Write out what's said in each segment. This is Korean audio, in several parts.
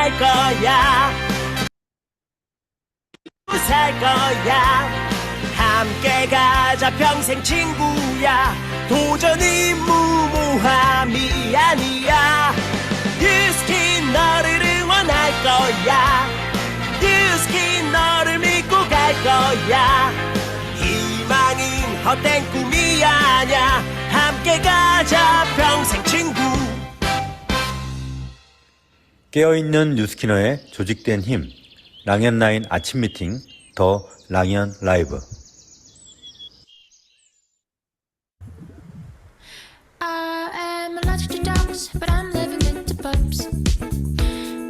갈 거야. 살 거야. 함께 가자 평생 친구야. 도전이 무모함이 아니야. 유스키 너를 응원할 거야. 유스키 너를 믿고 갈 거야. 희망은 헛된 꿈이 아냐. 함께 가자 평생 친구. 깨어있는 뉴스키너의 조직된 힘, 랑연9 아침 미팅, 더 랑연 라이브. I am allergic to dogs, but I'm living it to pups.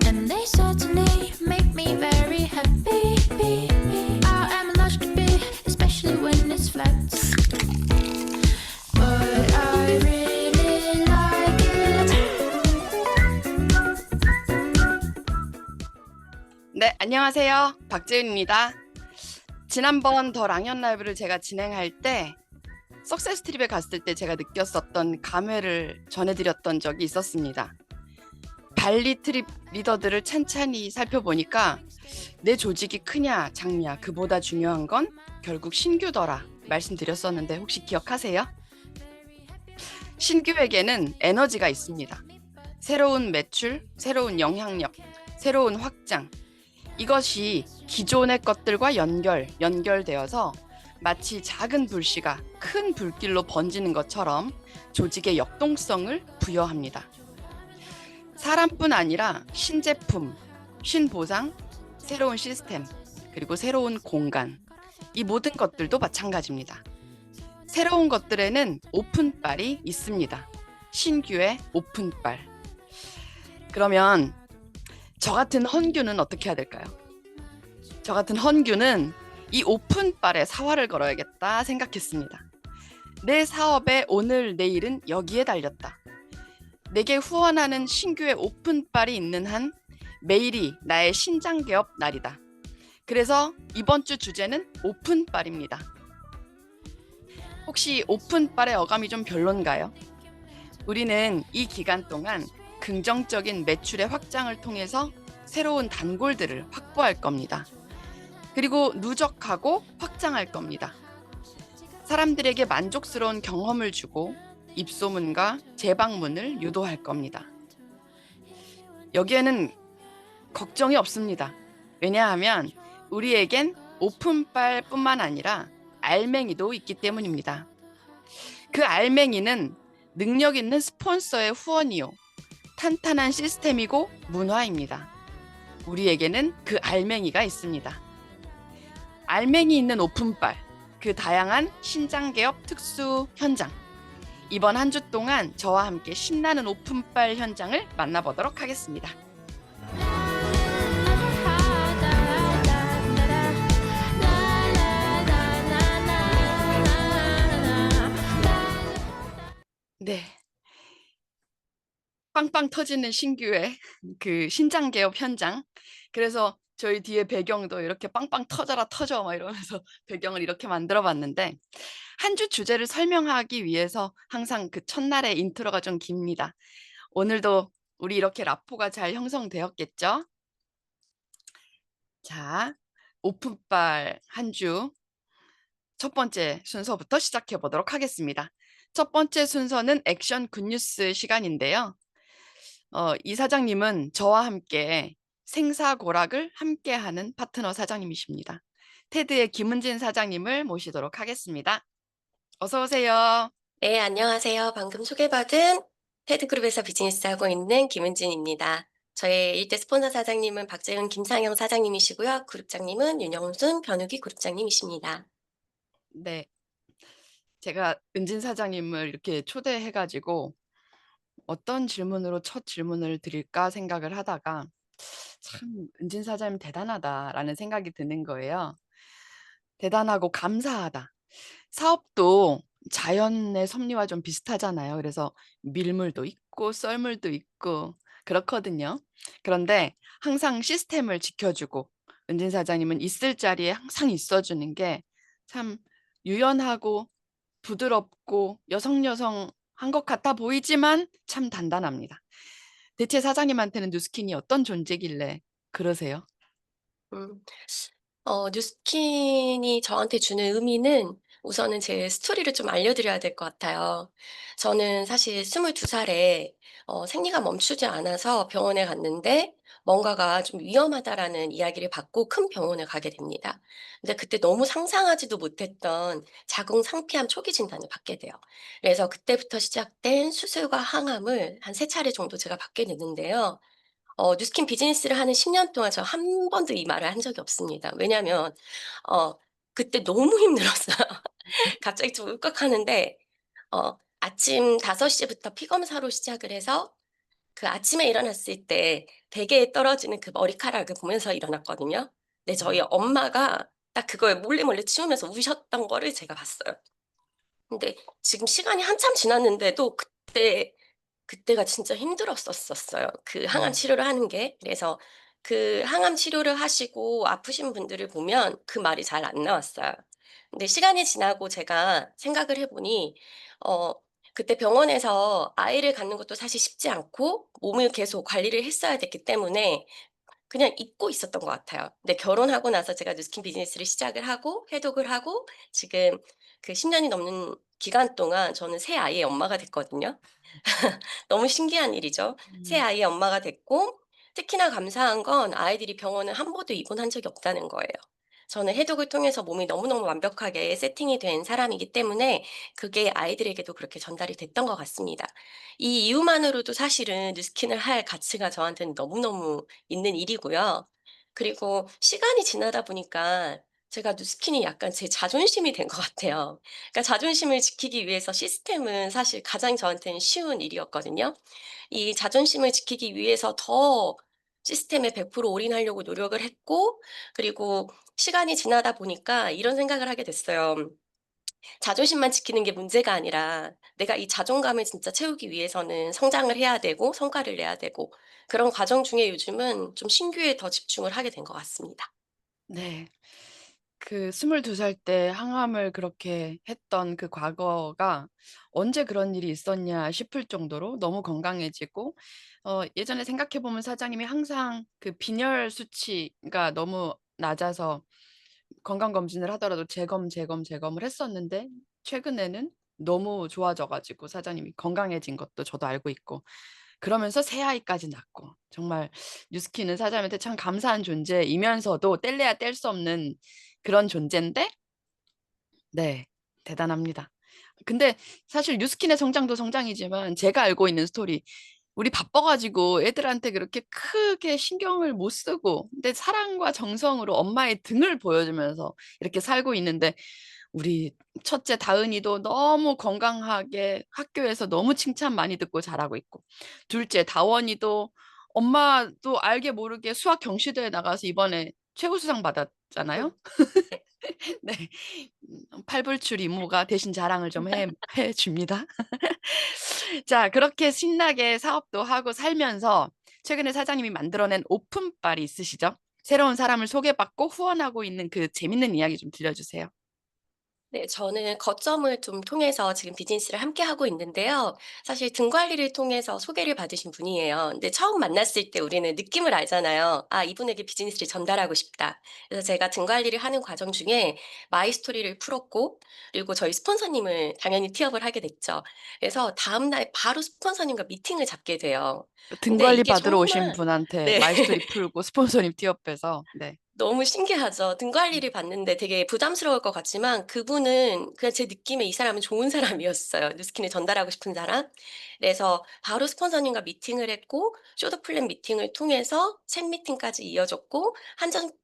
And they certainly make me very happy. I am allergic to bee, especially when it's flat. But I really like it. 네, 안녕하세요. 박재윤입니다. 지난번 더 랑연 라이브를 제가 진행할 때 석세스 트립에 갔을 때 제가 느꼈었던 감회를 전해드렸던 적이 있었습니다. 발리 트립 리더들을 찬찬히 살펴보니까 내 조직이 크냐 작냐 그보다 중요한 건 결국 신규더라 말씀드렸었는데 혹시 기억하세요? 신규에게는 에너지가 있습니다. 새로운 매출, 새로운 영향력, 새로운 확장, 이것이 기존의 것들과 연결되어서 마치 작은 불씨가 큰 불길로 번지는 것처럼 조직의 역동성을 부여합니다. 사람뿐 아니라 신제품, 신보상, 새로운 시스템, 그리고 새로운 공간, 이 모든 것들도 마찬가지입니다. 새로운 것들에는 오픈빨이 있습니다. 신규의 오픈빨. 그러면 저 같은 헌규는 어떻게 해야 될까요? 저 같은 헌규는 이 오픈빨에 사활을 걸어야겠다 생각했습니다. 내 사업의 오늘 내일은 여기에 달렸다. 내게 후원하는 신규의 오픈빨이 있는 한 매일이 나의 신장개업 날이다. 그래서 이번 주 주제는 오픈빨입니다. 혹시 오픈빨의 어감이 좀 별론가요? 우리는 이 기간 동안 긍정적인 매출의 확장을 통해서 새로운 단골들을 확보할 겁니다. 그리고 누적하고 확장할 겁니다. 사람들에게 만족스러운 경험을 주고 입소문과 재방문을 유도할 겁니다. 여기에는 걱정이 없습니다. 왜냐하면 우리에겐 오픈빨뿐만 아니라 알맹이도 있기 때문입니다. 그 알맹이는 능력 있는 스폰서의 후원이요, 탄탄한 시스템이고 문화입니다. 우리에게는 그 알맹이가 있습니다. 알맹이 있는 오픈빨, 그 다양한 신장개업 특수 현장. 이번 한 주 동안 저와 함께 신나는 오픈빨 현장을 만나보도록 하겠습니다. 네. 빵빵 터지는 신규의 그 신장개업 현장. 그래서 저희 뒤에 배경도 이렇게 빵빵 터져라 터져 막 이러면서 배경을 이렇게 만들어 봤는데, 한 주 주제를 설명하기 위해서 항상 그 첫날의 인트로가 좀 깁니다. 오늘도 우리 이렇게 라포가 잘 형성되었겠죠? 자, 오픈빨 한 주 첫 번째 순서부터 시작해 보도록 하겠습니다. 첫 번째 순서는 액션 굿뉴스 시간인데요. 이 사장님은 저와 함께 생사고락을 함께하는 파트너 사장님이십니다. 테드의 김은진 사장님을 모시도록 하겠습니다. 어서 오세요. 네, 안녕하세요. 방금 소개받은 테드그룹에서 비즈니스하고 있는 김은진입니다. 저의 일대 스폰서 사장님은 박재훈, 김상영 사장님이시고요. 그룹장님은 윤영순, 변우기 그룹장님이십니다. 네, 제가 은진 사장님을 이렇게 초대해가지고 어떤 질문으로 첫 질문을 드릴까 생각을 하다가 참 은진 사장님 대단하다라는 생각이 드는 거예요. 대단하고 감사하다. 사업도 자연의 섭리와 좀 비슷하잖아요. 그래서 밀물도 있고 썰물도 있고 그렇거든요. 그런데 항상 시스템을 지켜주고 은진 사장님은 있을 자리에 항상 있어주는 게 참 유연하고 부드럽고 여성한 것 같아 보이지만 참 단단합니다. 대체 사장님한테는 뉴스킨이 어떤 존재길래 그러세요? 음. 뉴스킨이 저한테 주는 의미는 우선은 제 스토리를 좀 알려드려야 될 것 같아요. 저는 사실 22살에 생리가 멈추지 않아서 병원에 갔는데 뭔가가 좀 위험하다라는 이야기를 받고 큰 병원에 가게 됩니다. 근데 그때 너무 상상하지도 못했던 자궁 상피암 초기 진단을 받게 돼요. 그래서 그때부터 시작된 수술과 항암을 한 3차례 정도 제가 받게 됐는데요. 뉴스킨 비즈니스를 하는 10년 동안 저 한 번도 이 말을 한 적이 없습니다. 왜냐하면 어 그때 너무 힘들었어요. 갑자기 좀 울컥하는데 아침 5 시부터 피검사로 시작을 해서 그 아침에 일어났을 때 베개에 떨어지는 그 머리카락을 보면서 일어났거든요. 근데 저희 엄마가 딱 그걸 몰래 몰래 치우면서 우셨던 거를 제가 봤어요. 근데 지금 시간이 한참 지났는데도 그때가 진짜 힘들었었어요. 그 항암 네. 치료를 하는 게. 그래서 그 항암 치료를 하시고 아프신 분들을 보면 그 말이 잘 안 나왔어요. 근데 시간이 지나고 제가 생각을 해 보니 어 그때 병원에서 아이를 갖는 것도 사실 쉽지 않고 몸을 계속 관리를 했어야 됐기 때문에 그냥 잊고 있었던 것 같아요. 근데 결혼하고 나서 제가 뉴스킨 비즈니스를 시작을 하고 해독을 하고 지금 그 10 년이 넘는 기간 동안 저는 새 아이의 엄마가 됐거든요. 너무 신기한 일이죠. 새 음. 아이의 엄마가 됐고 특히나 감사한 건 아이들이 병원을 한 번도 입원한 적이 없다는 거예요. 저는 해독을 통해서 몸이 너무너무 완벽하게 세팅이 된 사람이기 때문에 그게 아이들에게도 그렇게 전달이 됐던 것 같습니다. 이 이유만으로도 사실은 뉴스킨을 할 가치가 저한테는 너무너무 있는 일이고요. 그리고 시간이 지나다 보니까 제가 뉴스킨이 약간 제 자존심이 된 것 같아요. 그러니까 자존심을 지키기 위해서 시스템은 사실 가장 저한테는 쉬운 일이었거든요. 이 자존심을 지키기 위해서 더 시스템에 100% 올인하려고 노력을 했고 그리고 시간이 지나다 보니까 이런 생각을 하게 됐어요. 자존심만 지키는 게 문제가 아니라 내가 이 자존감을 진짜 채우기 위해서는 성장을 해야 되고 성과를 내야 되고 그런 과정 중에 요즘은 좀 신규에 더 집중을 하게 된 것 같습니다. 네. 그 22살 때 항암을 그렇게 했던 그 과거가 '언제 그런 일이 있었냐.' 싶을 정도로 너무 건강해지고 예전에 생각해 보면 사장님이 항상 그 빈혈 수치가 너무 낮아서 건강 검진을 하더라도 재검을 했었는데 최근에는 너무 좋아져 가지고 사장님이 건강해진 것도 저도 알고 있고 그러면서 새 아이까지 낳고 정말 뉴스킨은 사장님한테 참 감사한 존재이면서도 뗄래야 뗄 수 없는 그런 존재인데 네 대단합니다. 근데 사실 뉴스킨의 성장도 성장이지만 제가 알고 있는 스토리 우리 바빠 가지고 애들한테 그렇게 크게 신경을 못 쓰고 근데 사랑과 정성으로 엄마의 등을 보여주면서 이렇게 살고 있는데 우리 첫째 다은이도 너무 건강하게 학교에서 너무 칭찬 많이 듣고 자라고 있고 둘째 다원이도 엄마도 알게 모르게 수학 경시대회 나가서 이번에 최우수상 음 받았잖아요. 네. 네. 팔불출 이모가 대신 자랑을 좀 해 줍니다. 자 그렇게 신나게 사업도 하고 살면서 최근에 사장님이 만들어낸 오픈바리 있으시죠? 새로운 사람을 소개받고 후원하고 있는 그 재밌는 이야기 좀 들려주세요. 네. 저는 거점을 좀 통해서 지금 비즈니스를 함께 하고 있는데요. 사실 등 관리를 통해서 소개를 받으신 분이에요. 근데 처음 만났을 때 우리는 느낌을 알잖아요. '아 이분에게 비즈니스를 전달하고 싶다.' 그래서 제가 등 관리를 하는 과정 중에 마이 스토리를 풀었고 그리고 저희 스폰서님을 당연히 티업을 하게 됐죠. 그래서 다음 날 바로 스폰서님과 미팅을 잡게 돼요. 등 근데 관리 이게 받으러 오신 정말 분한테 네. 마이스토리 풀고 스폰서님 티업해서 네. 너무 신기하죠. 등 관리를 받는데 되게 부담스러울 것 같지만 그분은 그냥 제 느낌에 이 사람은 좋은 사람이었어요. 뉴스킨을 전달하고 싶은 사람. 그래서 바로 스폰서님과 미팅을 했고 쇼도 플랜 미팅을 통해서 책 미팅까지 이어졌고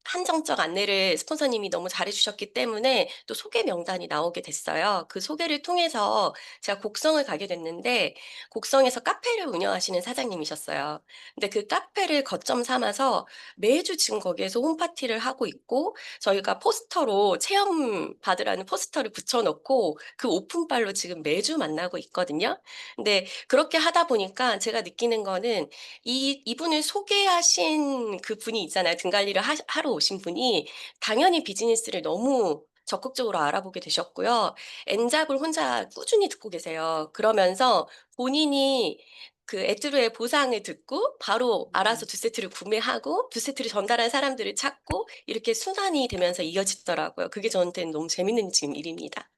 한정적 안내를 스폰서님이 너무 잘해 주셨기 때문에 또 소개 명단이 나오게 됐어요. 그 소개를 통해서 제가 곡성을 가게 됐는데 곡성에서 카페를 운영하시는 사장님이셨어요. 근데 그 카페를 거점 삼아서 매주 지금 거기에서 홈파티를 하고 있고 저희가 포스터로 체험 받으라는 포스터를 붙여 놓고 그 오픈발로 지금 매주 만나고 있거든요. 근데 그렇게 하다 보니까 제가 느끼는 거는 이분을 소개하신 그분이 있잖아요. 등 관리를 하러 오신 분이 당연히 비즈니스를 너무 적극적으로 알아보게 되셨고요. 엔잡을 혼자 꾸준히 듣고 계세요. 그러면서 본인이 그 에뚜루의 보상을 듣고 바로 알아서 음. 2세트를 구매하고 2세트를 전달한 사람들을 찾고 이렇게 순환이 되면서 이어지더라고요. 그게 저한테는 너무 재밌는 지금 일입니다.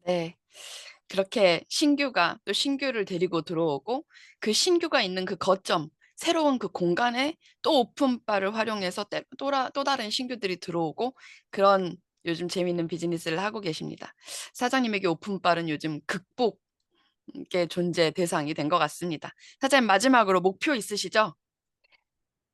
네. 그렇게 신규가 또 신규를 데리고 들어오고 그 신규가 있는 그 거점, 새로운 그 공간에 또 오픈바를 활용해서 또 다른 신규들이 들어오고 그런 요즘 재미있는 비즈니스를 하고 계십니다. 사장님에게 오픈바는 요즘 극복의 존재 대상이 된 것 같습니다. 사장님 마지막으로 목표 있으시죠?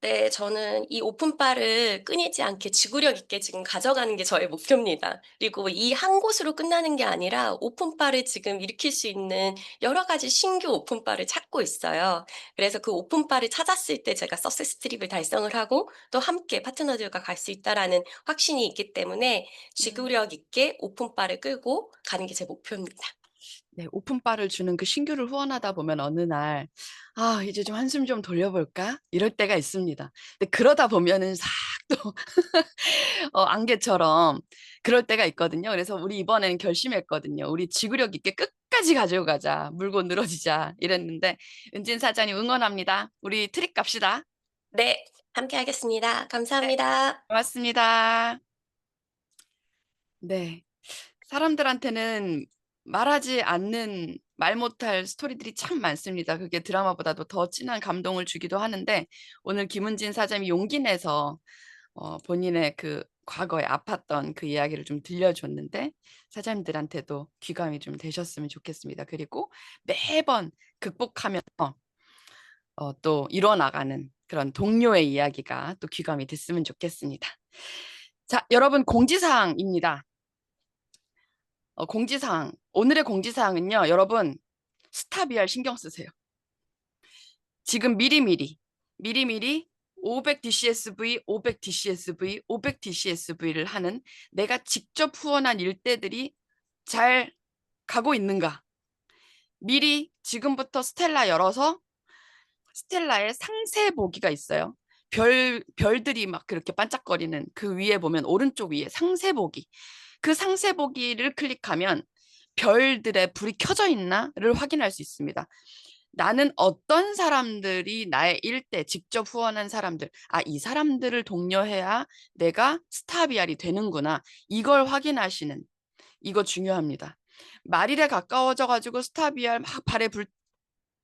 네. 저는 이 오픈바를 끊이지 않게 지구력 있게 지금 가져가는 게 저의 목표입니다. 그리고 이 한 곳으로 끝나는 게 아니라 오픈바를 지금 일으킬 수 있는 여러 가지 신규 오픈바를 찾고 있어요. 그래서 그 오픈바를 찾았을 때 제가 석세스 트립을 달성을 하고 또 함께 파트너들과 갈 수 있다라는 확신이 있기 때문에 음. 지구력 있게 오픈바를 끌고 가는 게 제 목표입니다. 네. 오픈바를 주는 그 신규를 후원하다 보면 어느 날 '아 이제 좀 한숨 좀 돌려볼까?' 이럴 때가 있습니다. 근데 그러다 보면은 싹 또 안개처럼 그럴 때가 있거든요. 그래서 우리 이번에는 결심했거든요. "우리 지구력 있게 끝까지 가지고 가자. 물고 늘어지자." 이랬는데 은진 사장님 응원합니다. 우리 트립 갑시다. 네. 함께 하겠습니다. 네. 감사합니다. 고맙습니다. 네. 사람들한테는 말하지 않는 말 못할 스토리들이 참 많습니다. 그게 드라마보다도 더 진한 감동을 주기도 하는데 오늘 김은진 사장님이 용기 내서 본인의 그 과거에 아팠던 그 이야기를 좀 들려줬는데 사장님들한테도 귀감이 좀 되셨으면 좋겠습니다. 그리고 매번 극복하면서 또 이뤄나가는 그런 동료의 이야기가 또 귀감이 됐으면 좋겠습니다. 자, 여러분 공지사항입니다. 공지사항. 오늘의 공지사항은요. 여러분 스타비알 신경 쓰세요. 지금 미리미리 500DCSV, 500DCSV, 500DCSV를 하는 내가 직접 후원한 일대들이 잘 가고 있는가? 미리 지금부터 스텔라 열어서 스텔라의 상세 보기가 있어요. 별들이 막 그렇게 반짝거리는 그 위에 보면 오른쪽 위에 상세 보기. 그 상세 보기를 클릭하면 별들의 불이 켜져 있나를 확인할 수 있습니다. 나는 어떤 사람들이 나의 일대 직접 후원한 사람들, 이 사람들을 독려해야 내가 스타비알이 되는구나. 이걸 확인하시는 이거 중요합니다. 말일에 가까워져 가지고 스타비알 막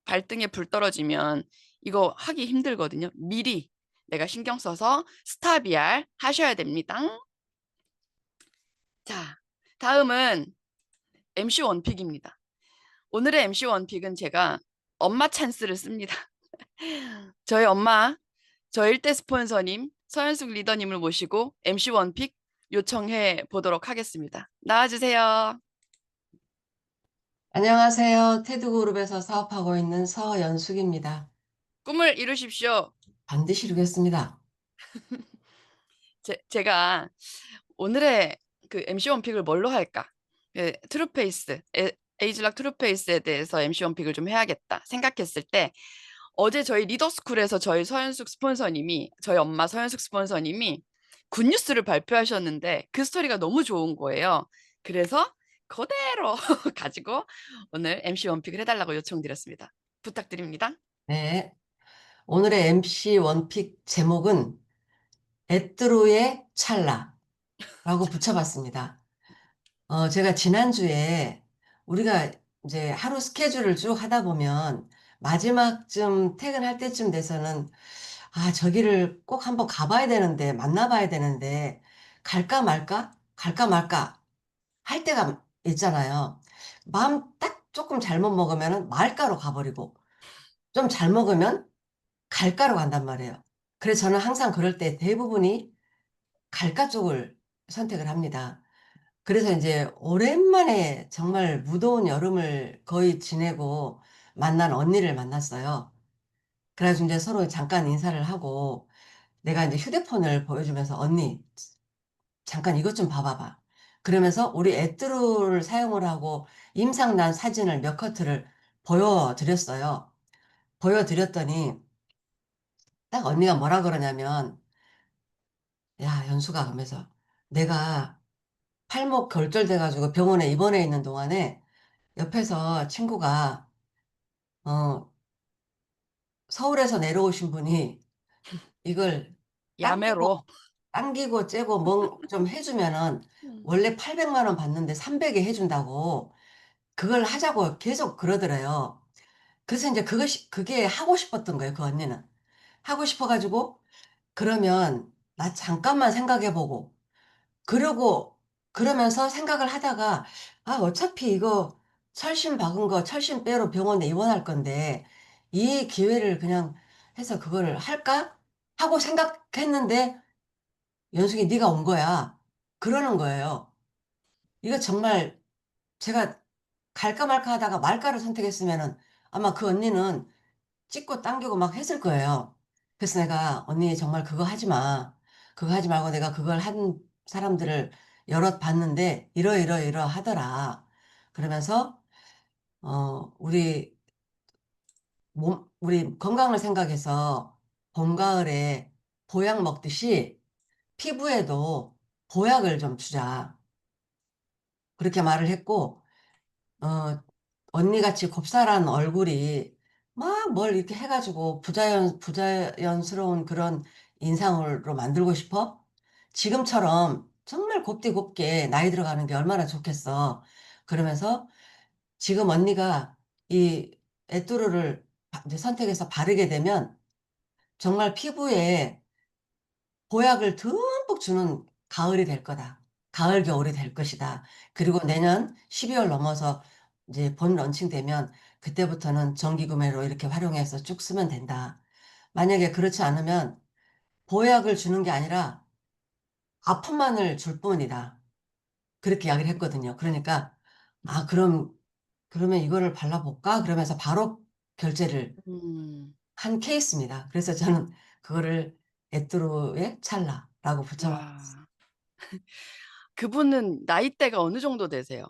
발등에 불 떨어지면 이거 하기 힘들거든요. 미리 내가 신경 써서 스타비알 하셔야 됩니다. 자, 다음은 MC 원픽입니다. 오늘의 MC 원픽은 제가 엄마 찬스를 씁니다. 저희 엄마, 저 일대 스폰서님, 서현숙 리더님을 모시고 MC 원픽 요청해 보도록 하겠습니다. 나와주세요. 안녕하세요. 테드그룹에서 사업하고 있는 서연숙입니다. 꿈을 이루십시오. 반드시 이루겠습니다. 제가 오늘의 그 MC 원픽을 뭘로 할까? 트루페이스, 에이즐락 트루페이스에 대해서 MC 원픽을 좀 해야겠다 생각했을 때 어제 저희 리더스쿨에서 저희 서현숙 스폰서님이 저희 엄마 서현숙 스폰서님이 굿뉴스를 발표하셨는데 그 스토리가 너무 좋은 거예요. 그래서 그대로 가지고 오늘 MC 원픽을 해달라고 요청드렸습니다. 부탁드립니다. 네. 오늘의 MC 원픽 제목은 에뚜루의 찰나라고 붙여봤습니다. 제가 지난주에 우리가 이제 하루 스케줄을 쭉 하다 보면 마지막쯤 퇴근할 때쯤 돼서는 저기를 꼭 한번 가봐야 되는데, 만나봐야 되는데, 갈까 말까? 갈까 말까? 할 때가 있잖아요. 마음 딱 조금 잘못 먹으면은 말가로 가버리고 좀 잘 먹으면 갈가로 간단 말이에요. 그래서 저는 항상 그럴 때 대부분이 갈가 쪽을 선택을 합니다. 그래서 인제 오랜만에 정말 무더운 여름을 거의 지내고 만난 언니를 만났어요. 그래 가지고 인제 서로 잠깐 인사를 하고 내가 인제 휴대폰을 보여주면서 "언니 잠깐 이것 좀 봐 봐봐." 그러면서 우리 앱들을 사용을 하고 임상 난 사진을 몇 커트를 보여 드렸어요. 보여 드렸더니 딱 언니가 뭐라 그러냐면 "야 연수가." 그러면서 "내가 팔목 골절돼 가지고 병원에 입원해 있는 동안에 옆에서 친구가 어 서울에서 내려오신 분이 이걸 당기고 야매로. 당기고 째고 뭐 좀 해주면은 원래 800만 원 받는데 300에 해준다고 그걸 하자고 계속 그러더래요. 그래서 이제 그게 하고 싶었던 거예요. 그 언니는 하고 싶어가지고 그러면 나 잠깐만 생각해보고 그러고 그러면서 생각을 하다가 아 어차피 이거 철심 박은 거 철심 빼로 병원에 입원할 건데 이 기회를 그냥 해서 그거를 할까 하고 생각했는데 연숙이 네가 온 거야. 그러는 거예요. 이거 정말 제가 갈까 말까 하다가 말까를 선택했으면은 아마 그 언니는 찍고 당기고 막 했을 거예요. 그래서 내가 언니 정말 그거 하지 마. 그거 하지 말고 내가 그걸 한 사람들을 여럿 봤는데 이러 하더라. 그러면서 우리 건강을 생각해서 봄, 가을에 보약 먹듯이 피부에도 보약을 좀 주자. 그렇게 말을 했고 어, 언니같이 곱살한 얼굴이 막 뭘 이렇게 해가지고 부자연스러운 그런 인상으로 만들고 싶어? 지금처럼 정말 곱디곱게 나이 들어가는 게 얼마나 좋겠어. 그러면서 지금 언니가 이 에뚜르를 이제 선택해서 바르게 되면 정말 피부에 보약을 듬뿍 주는 가을이 될 거다. 가을, 겨울이 될 것이다. 그리고 내년 12월 넘어서 이제 본 런칭 되면 그때부터는 정기 구매로 이렇게 활용해서 쭉 쓰면 된다. 만약에 그렇지 않으면 보약을 주는 게 아니라 아픔만을 줄 뿐이다. 그렇게 이야기를 했거든요. 그러니까 아, 그러면 이거를 발라볼까? 그러면서 바로 결제를 음. 한 케이스입니다. 그래서 저는 그거를 에뚜르의 찰나라고 붙여봤어요. 와. 그분은 나이대가 어느 정도 되세요?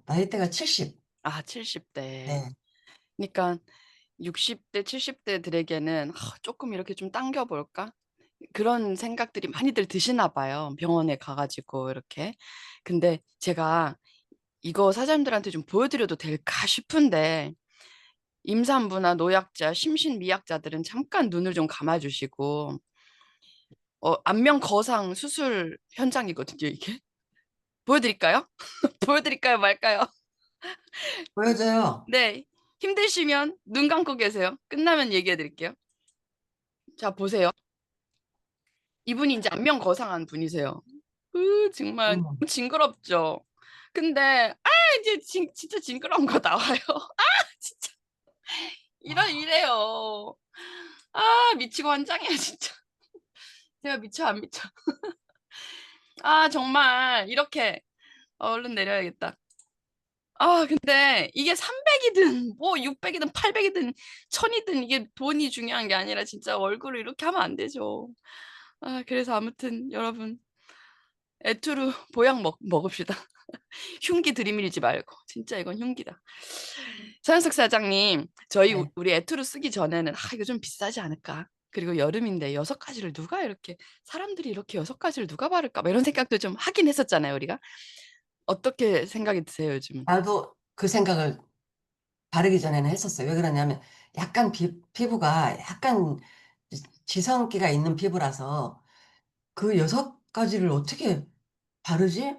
나이대가 70. 아, 70대. 네. 그러니까 60대, 70대들에게는 조금 이렇게 좀 당겨 볼까? 그런 생각들이 많이들 드시나 봐요. 병원에 가 가지고 이렇게. 근데 제가 이거 사장님들한테 좀 보여드려도 될까 싶은데 임산부나 노약자, 심신미약자들은 잠깐 눈을 좀 감아 주시고 안면 거상 수술 현장이거든요, 이게. 보여드릴까요? 보여드릴까요, 말까요? 보여줘요. 네. 힘드시면 눈 감고 계세요. 끝나면 얘기해 드릴게요. 자, 보세요. 이분이 인제 안면 거상한 분이세요. 정말 음. 징그럽죠. 근데 이제 진짜 징그러운 거 나와요. 진짜 이래요. 미치고 환장해요 진짜. 제가 미쳐 안 미쳐. 정말 이렇게 얼른 내려야겠다. 근데 이게 300 이든 뭐 600 이든 800 이든 1000 이든 이게 돈이 중요한 게 아니라 진짜 얼굴을 이렇게 하면 안 되죠. 그래서 아무튼 여러분 에투르 보약 먹읍시다. 흉기 들이밀지 말고. 진짜 이건 흉기다. 서현석 사장님, 저희 네. 우리 에투르 쓰기 전에는 '아 이거 좀 비싸지 않을까?' 그리고 여름인데 6 가지를 누가 이렇게 '사람들이 이렇게 6 가지를 누가 바를까?' 뭐 이런 생각도 좀 하긴 했었잖아요, 우리가. 어떻게 생각이 드세요, 요즘은? 나도 그 생각을 바르기 전에는 했었어요. 왜 그러냐면 약간 피부가 약간 지성기가 있는 피부라서 그 6가지를 어떻게 바르지?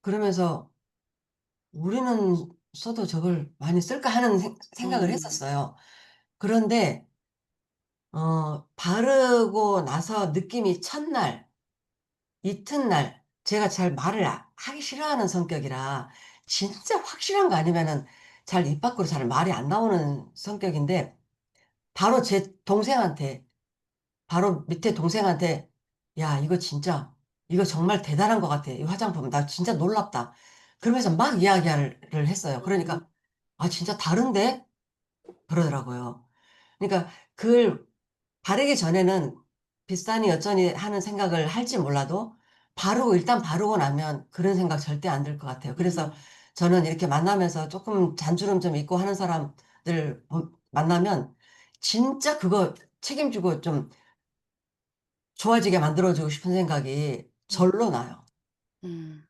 그러면서 '우리는 써도 저걸 많이 쓸까?' 하는 생각을 음. 했었어요. 그런데 바르고 나서 느낌이 첫날 이튿날 제가 잘 말을 하기 싫어하는 성격이라 진짜 확실한 거 아니면은 잘 입 밖으로 잘 말이 안 나오는 성격인데 바로 제 동생한테 바로 밑에 동생한테 "야 이거 진짜 이거 정말 대단한 것 같아. 이 화장품 나 진짜 놀랍다." 그러면서 막 이야기를 했어요. 음. 그러니까 "아 진짜 다른데?" 그러더라고요. 그러니까 그걸 바르기 전에는 비싸니 어쩌니 하는 생각을 할지 몰라도 일단 바르고 나면 그런 생각 절대 안 들 것 같아요. 그래서 음. 저는 이렇게 만나면서 쪼끔 잔주름 좀 있고 하는 사람들 만나면 진짜 그거 책임지고 좀 좋아지게 만들어 주고 싶은 생각이 음. 절로 나요. 음.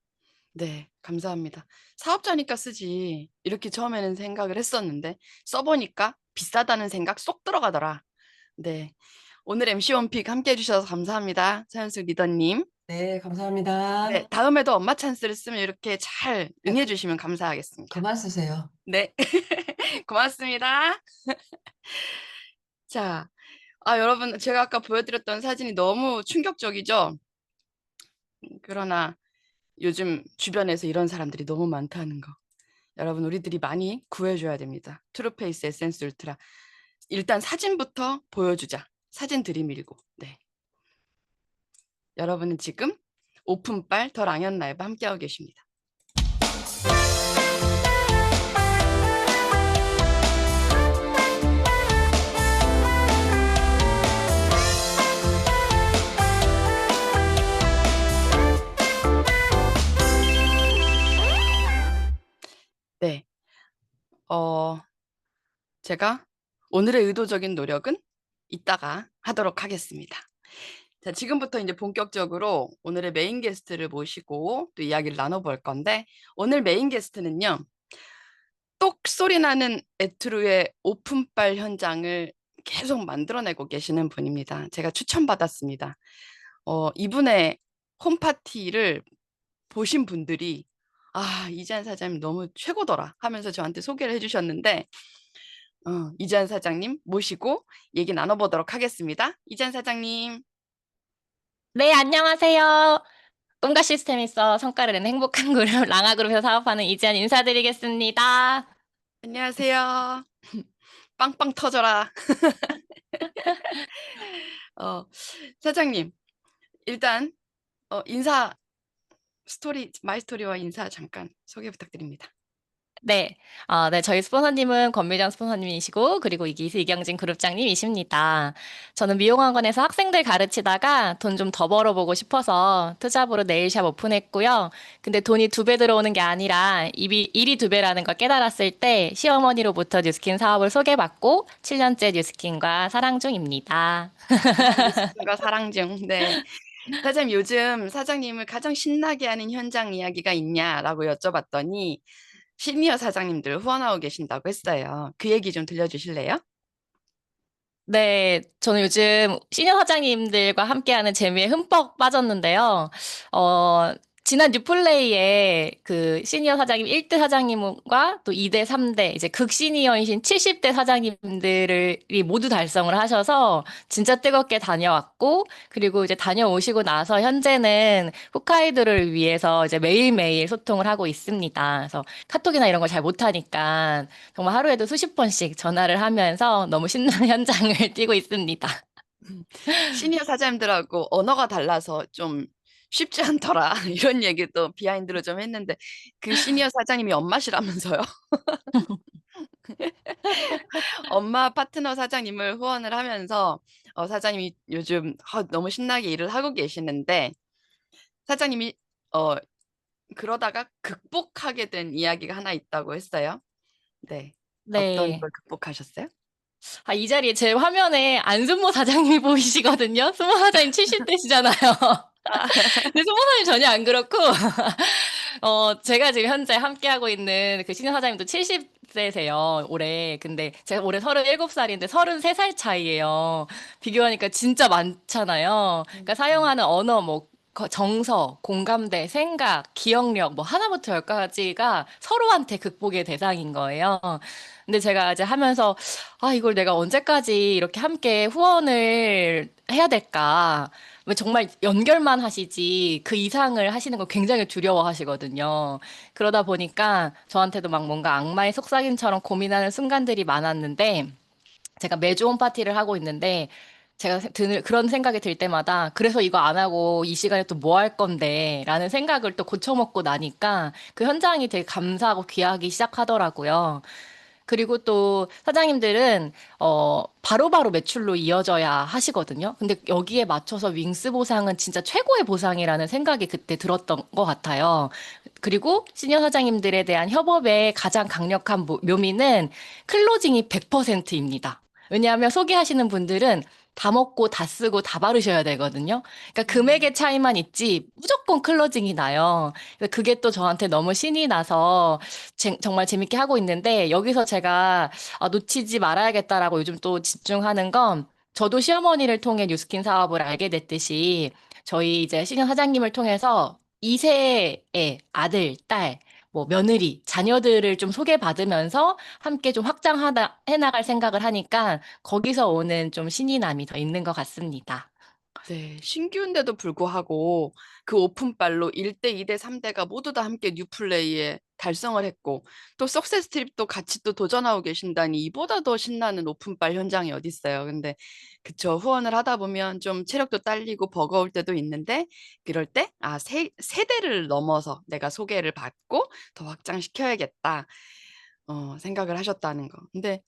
네. 감사합니다. 사업자니까 쓰지 이렇게 처음에는 생각을 했었는데 써 보니까 비싸다는 생각 쏙 들어가더라. 네. 오늘 MC 원픽 함께 해주셔서 감사합니다. 서현숙 리더님. 네, 감사합니다. 네, 다음에도 엄마 찬스를 쓰면 이렇게 잘 응해주시면 감사하겠습니다. 그만 쓰세요. 네. 고맙습니다. 자, 여러분, 제가 아까 보여드렸던 사진이 너무 충격적이죠? 그러나 요즘 주변에서 이런 사람들이 너무 많다는 거. 여러분, 우리들이 많이 구해줘야 됩니다. 트루페이스 에센스 울트라. 일단 사진부터 보여주자. 사진 들이밀고. 네. 여러분은 지금 오픈빨 더 랑연 라이브 함께하고 계십니다. 네. 제가 오늘의 의도적인 노력은 이따가 하도록 하겠습니다. 자, 지금부터 이제 본격적으로 오늘의 메인 게스트를 모시고 또 이야기를 나눠볼 건데, 오늘 메인 게스트는요, 똑소리 나는 에트루의 오픈빨 현장을 계속 만들어내고 계시는 분입니다. 제가 추천받았습니다. 이분의 홈파티를 보신 분들이 이재한 사장님 너무 최고더라 하면서 저한테 소개를 해주셨는데, 이재한 사장님 모시고 얘기 나눠보도록 하겠습니다. 이재한 사장님. 네, 안녕하세요. 꿈과 시스템에서 성과를 내는 행복한 그룹 랑아그룹에서 사업하는 이지연 인사드리겠습니다. 안녕하세요. 빵빵 터져라. 사장님, 일단 인사 마이 스토리와 인사 잠깐 소개 부탁드립니다. 네, 네, 저희 스폰서님은 권미정 스폰서님이시고, 그리고 이기수 이경진 그룹장님이십니다. 저는 미용학원에서 학생들 가르치다가 돈 좀 더 벌어보고 싶어서 투잡으로 네일샵 오픈했고요. 근데 돈이 2배 들어오는 게 아니라 일이 2배라는 걸 깨달았을 때 시어머니로부터 뉴스킨 사업을 소개받고 7년째 뉴스킨과 사랑 중입니다. 뉴스킨과 사랑 중. 네. 사장님, 요즘 사장님을 가장 신나게 하는 현장 이야기가 있냐라고 여쭤봤더니 시니어 사장님들 후원하고 계신다고 했어요. 그 얘기 좀 들려주실래요? 네, 저는 요즘 시니어 사장님들과 함께하는 재미에 흠뻑 빠졌는데요. 지난 뉴플레이에 그 시니어 사장님 1대 사장님과 또 2대, 3대 이제 극시니어이신 70대 사장님들이 모두 달성을 하셔서 진짜 뜨겁게 다녀왔고, 그리고 이제 다녀오시고 나서 현재는 홋카이도를 위해서 이제 매일매일 소통을 하고 있습니다. 그래서 카톡이나 이런 걸 잘 못하니까 정말 하루에도 수십 번씩 전화를 하면서 너무 신나는 현장을 뛰고 있습니다. 시니어 사장님들하고 언어가 달라서 좀 쉽지 않더라 이런 얘기도 비하인드로 좀 했는데, 그 시니어 사장님이 엄마시라면서요? 엄마 파트너 사장님을 후원을 하면서 사장님이 요즘 너무 신나게 일을 하고 계시는데, 사장님이 그러다가 극복하게 된 이야기가 하나 있다고 했어요. 네. 어떤 네. 걸 극복하셨어요? 이 자리에 제 화면에 안승모 사장님이 보이시거든요. 승모 사장님 70대시잖아요. 근데 승모 사장님 전혀 안 그렇고, 제가 지금 현재 함께하고 있는 그 시니어 사장님도 70세세요, 올해. 근데 제가 올해 37살인데 33살 차이예요. 비교하니까 진짜 많잖아요. 그러니까 사용하는 언어, 뭐, 정서, 공감대, 생각, 기억력, 뭐, 하나부터 열까지가 서로한테 극복의 대상인 거예요. 근데 제가 이제 하면서, 이걸 내가 언제까지 이렇게 함께 후원을 해야 될까? 왜 정말 연결만 하시지 그 이상을 하시는 걸 굉장히 두려워하시거든요. 그러다 보니까 저한테도 막 뭔가 악마의 속삭임처럼 고민하는 순간들이 많았는데, 제가 매주 홈파티를 하고 있는데 제가 그런 생각이 들 때마다 그래서 이거 안 하고 이 시간에 또 뭐 할 건데 라는 생각을 또 고쳐먹고 나니까 그 현장이 되게 감사하고 귀하기 시작하더라고요. 그리고 또 사장님들은 바로바로 매출로 이어져야 하시거든요. 근데 여기에 맞춰서 윙스 보상은 진짜 최고의 보상이라는 생각이 그때 들었던 것 같아요. 그리고 시니어 사장님들에 대한 협업의 가장 강력한 묘미는 클로징이 100%입니다. 왜냐하면 소개하시는 분들은 다 먹고 다 쓰고 다 바르셔야 되거든요. 그러니까 금액의 차이만 있지 무조건 클로징이 나요. 그래서 그게 또 저한테 너무 신이 나서 정말 재밌게 하고 있는데 여기서 제가 놓치지 말아야겠다라고 요즘 또 집중하는 건 저도 시어머니를 통해 뉴스킨 사업을 알게 됐듯이 저희 이제 시니어 사장님을 통해서 2세의 아들, 딸, 뭐 며느리, 자녀들을 좀 소개받으면서 함께 좀 확장하다 해나갈 생각을 하니까 거기서 오는 좀 신이 남이 더 있는 것 같습니다. 네, 신규인데도 불구하고 그 오픈빨로 1대, 2대, 3대가 모두 다 함께 뉴플레이에 달성을 했고 또 석세스 트립도 같이 또 도전하고 계신다니 이보다 더 신나는 오픈빨 현장이 어디 있어요. 근데 그쵸, 후원을 하다 보면 좀 체력도 딸리고 버거울 때도 있는데 그럴 때 세대를 넘어서 내가 소개를 받고 더 확장시켜야겠다 생각을 하셨다는 거. 근데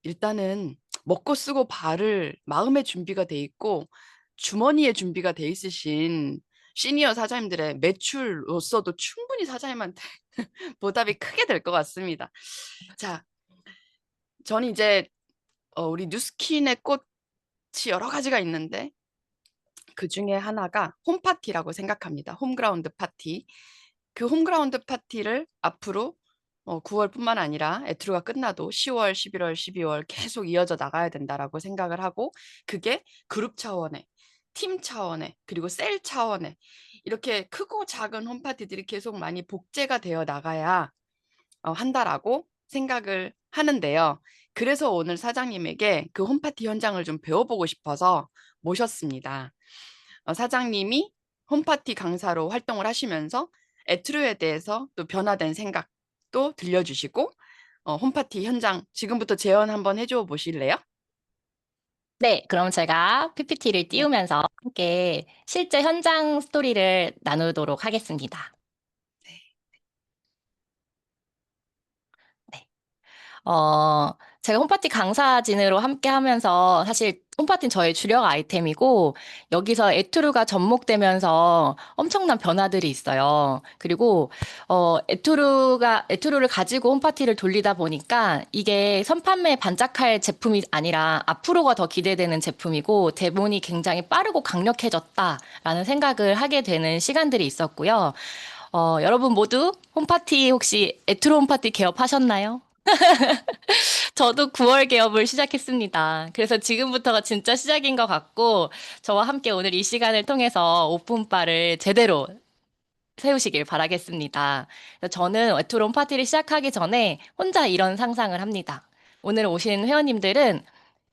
일단은 먹고 쓰고 바를 마음의 준비가 돼 있고 주머니에 준비가 돼 있으신 시니어 사장님들의 매출로서도 충분히 사장님한테 보답이 크게 될 것 같습니다. 자, 저는 이제 우리 뉴스킨의 꽃이 여러 가지가 있는데 그 중에 하나가 홈파티라고 생각합니다. 홈그라운드 파티. 그 홈그라운드 파티를 앞으로 9월뿐만 아니라 에트로가 끝나도 10월, 11월, 12월 계속 이어져 나가야 된다라고 생각을 하고 그게 그룹 차원의 팀 차원의 그리고 셀 차원의 이렇게 크고 작은 홈파티들이 계속 많이 복제가 되어 나가야 한다라고 생각을 하는데요. 그래서 오늘 사장님에게 그 홈파티 현장을 좀 배워보고 싶어서 모셨습니다. 사장님이 홈파티 강사로 활동을 하시면서 에트로에 대해서 또 변화된 생각도 들려주시고 홈파티 현장 지금부터 재현 한번 해줘 보실래요? 네, 그럼 제가 PPT를 네. 띄우면서 함께 실제 현장 스토리를 나누도록 하겠습니다. 네. 제가 홈파티 강사진으로 함께 하면서 사실 홈파티는 저의 주력 아이템이고 여기서 에투르가 접목되면서 엄청난 변화들이 있어요. 그리고 에투르를 가지고 홈파티를 돌리다 보니까 이게 선판매에 반짝할 제품이 아니라 앞으로가 더 기대되는 제품이고 대본이 굉장히 빠르고 강력해졌다라는 생각을 하게 되는 시간들이 있었고요. 여러분 모두 홈파티 혹시 에투르 홈파티 개업하셨나요? 저도 9월 개업을 시작했습니다. 그래서 지금부터가 진짜 시작인 것 같고, 저와 함께 오늘 이 시간을 통해서 오픈바를 제대로 세우시길 바라겠습니다. 그래서 저는 에투론 파티를 시작하기 전에 혼자 이런 상상을 합니다. 오늘 오신 회원님들은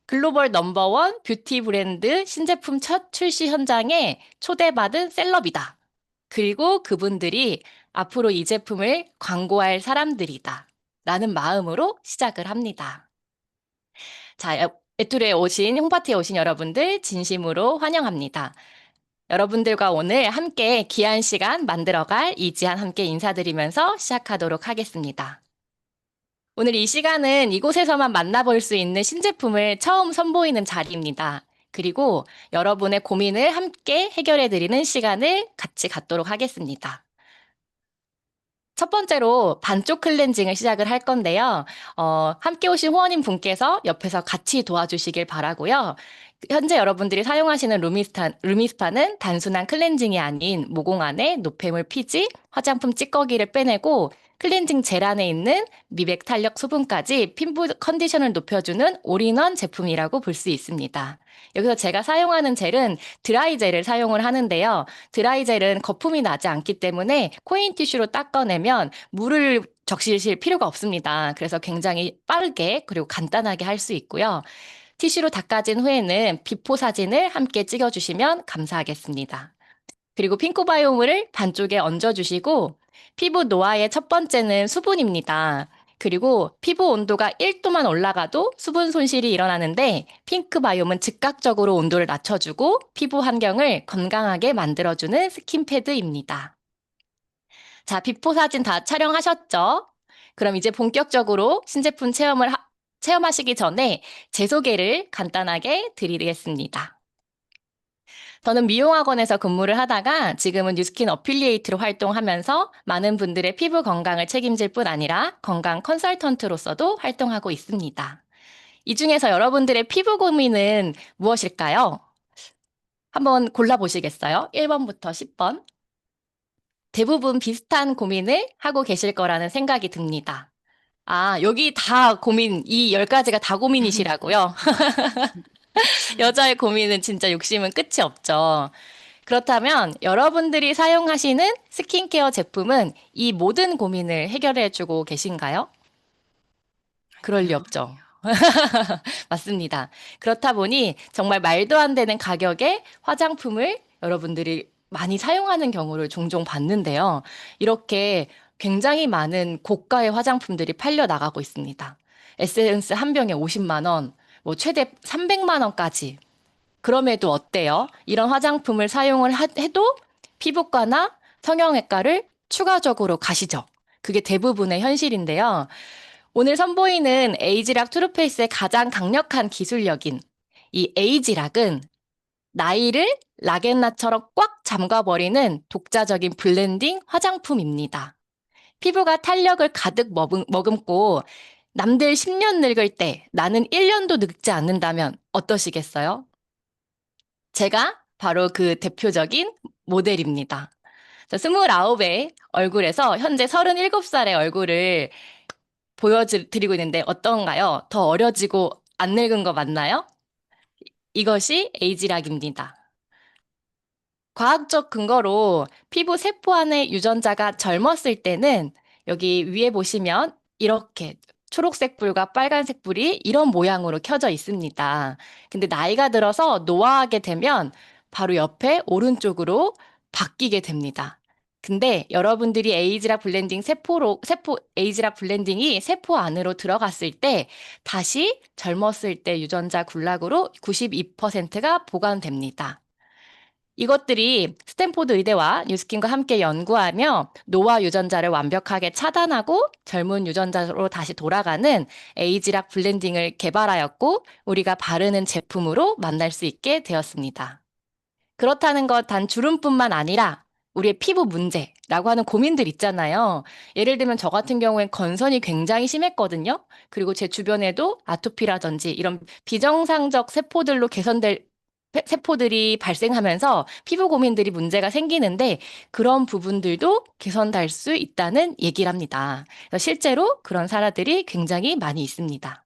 글로벌 넘버원 뷰티 브랜드 신제품 첫 출시 현장에 초대받은 셀럽이다. 그리고 그분들이 앞으로 이 제품을 광고할 사람들이다. 라는 마음으로 시작을 합니다. 자, 에투르에 오신, 홈파티에 오신 여러분들 진심으로 환영합니다. 여러분들과 오늘 함께 귀한 시간 만들어갈 이지한 함께 인사드리면서 시작하도록 하겠습니다. 오늘 이 시간은 이곳에서만 만나볼 수 있는 신제품을 처음 선보이는 자리입니다. 그리고 여러분의 고민을 함께 해결해드리는 시간을 같이 갖도록 하겠습니다. 첫 번째로 반쪽 클렌징을 시작을 할 건데요. 함께 오신 후원인 분께서 옆에서 같이 도와주시길 바라고요. 현재 여러분들이 사용하시는 루미스파는 단순한 클렌징이 아닌 모공 안에 노폐물 피지, 화장품 찌꺼기를 빼내고 클렌징 젤 안에 있는 미백 탄력 수분까지 피부 컨디션을 높여주는 올인원 제품이라고 볼 수 있습니다. 여기서 제가 사용하는 젤은 드라이 젤을 사용을 하는데요. 드라이 젤은 거품이 나지 않기 때문에 코인 티슈로 닦아내면 물을 적시실 필요가 없습니다. 그래서 굉장히 빠르게 그리고 간단하게 할 수 있고요. 티슈로 닦아진 후에는 비포 사진을 함께 찍어주시면 감사하겠습니다. 그리고 핑크바이옴을 반쪽에 얹어주시고 피부 노화의 첫 번째는 수분입니다. 그리고 피부 온도가 1도만 올라가도 수분 손실이 일어나는데 핑크바이옴은 즉각적으로 온도를 낮춰주고 피부 환경을 건강하게 만들어주는 스킨패드입니다. 자, 비포 사진 다 촬영하셨죠? 그럼 이제 본격적으로 신제품 체험하시기 전에 제 소개를 간단하게 드리겠습니다. 저는 미용학원에서 근무를 하다가 지금은 뉴스킨 어필리에이트로 활동하면서 많은 분들의 피부 건강을 책임질 뿐 아니라 건강 컨설턴트로서도 활동하고 있습니다. 이 중에서 여러분들의 피부 고민은 무엇일까요? 한번 골라보시겠어요? 1번부터 10번. 대부분 비슷한 고민을 하고 계실 거라는 생각이 듭니다. 아, 여기 다 고민, 이 10가지가 다 고민이시라고요? 여자의 고민은 진짜 욕심은 끝이 없죠. 그렇다면 여러분들이 사용하시는 스킨케어 제품은 이 모든 고민을 해결해주고 계신가요? 그럴 리 없죠. 맞습니다. 그렇다 보니 정말 말도 안 되는 가격의 화장품을 여러분들이 많이 사용하는 경우를 종종 봤는데요. 이렇게 굉장히 많은 고가의 화장품들이 팔려 나가고 있습니다. 에센스 한 병에 50만 원, 뭐 최대 300만 원까지. 그럼에도 어때요? 이런 화장품을 사용을 해도 피부과나 성형외과를 추가적으로 가시죠. 그게 대부분의 현실인데요. 오늘 선보이는 에이지락 투르페이스의 가장 강력한 기술력인 이 에이지락은 나이를 락앤락처럼 꽉 잠가버리는 독자적인 블렌딩 화장품입니다. 피부가 탄력을 가득 머금고 남들 10년 늙을 때 나는 1년도 늙지 않는다면 어떠시겠어요? 제가 바로 그 대표적인 모델입니다. 29의 얼굴에서 현재 37살의 얼굴을 보여드리고 있는데 어떤가요? 더 어려지고 안 늙은 거 맞나요? 이것이 에이지락입니다. 과학적 근거로 피부 세포 안의 유전자가 젊었을 때는 여기 위에 보시면 이렇게 초록색 불과 빨간색 불이 이런 모양으로 켜져 있습니다. 근데 나이가 들어서 노화하게 되면 바로 옆에 오른쪽으로 바뀌게 됩니다. 근데 여러분들이 에이지락 블렌딩 에이지락 블렌딩이 세포 안으로 들어갔을 때 다시 젊었을 때 유전자 군락으로 92%가 보관됩니다. 이것들이 스탠포드 의대와 뉴스킨과 함께 연구하며 노화 유전자를 완벽하게 차단하고 젊은 유전자로 다시 돌아가는 에이지락 블렌딩을 개발하였고 우리가 바르는 제품으로 만날 수 있게 되었습니다. 그렇다는 것 단 주름뿐만 아니라 우리의 피부 문제라고 하는 고민들 있잖아요. 예를 들면 저 같은 경우엔 건선이 굉장히 심했거든요. 그리고 제 주변에도 아토피라든지 이런 비정상적 세포들로 개선될 세포들이 발생하면서 피부 고민들이 문제가 생기는데 그런 부분들도 개선될 수 있다는 얘기를 합니다. 그래서 실제로 그런 사례들이 굉장히 많이 있습니다.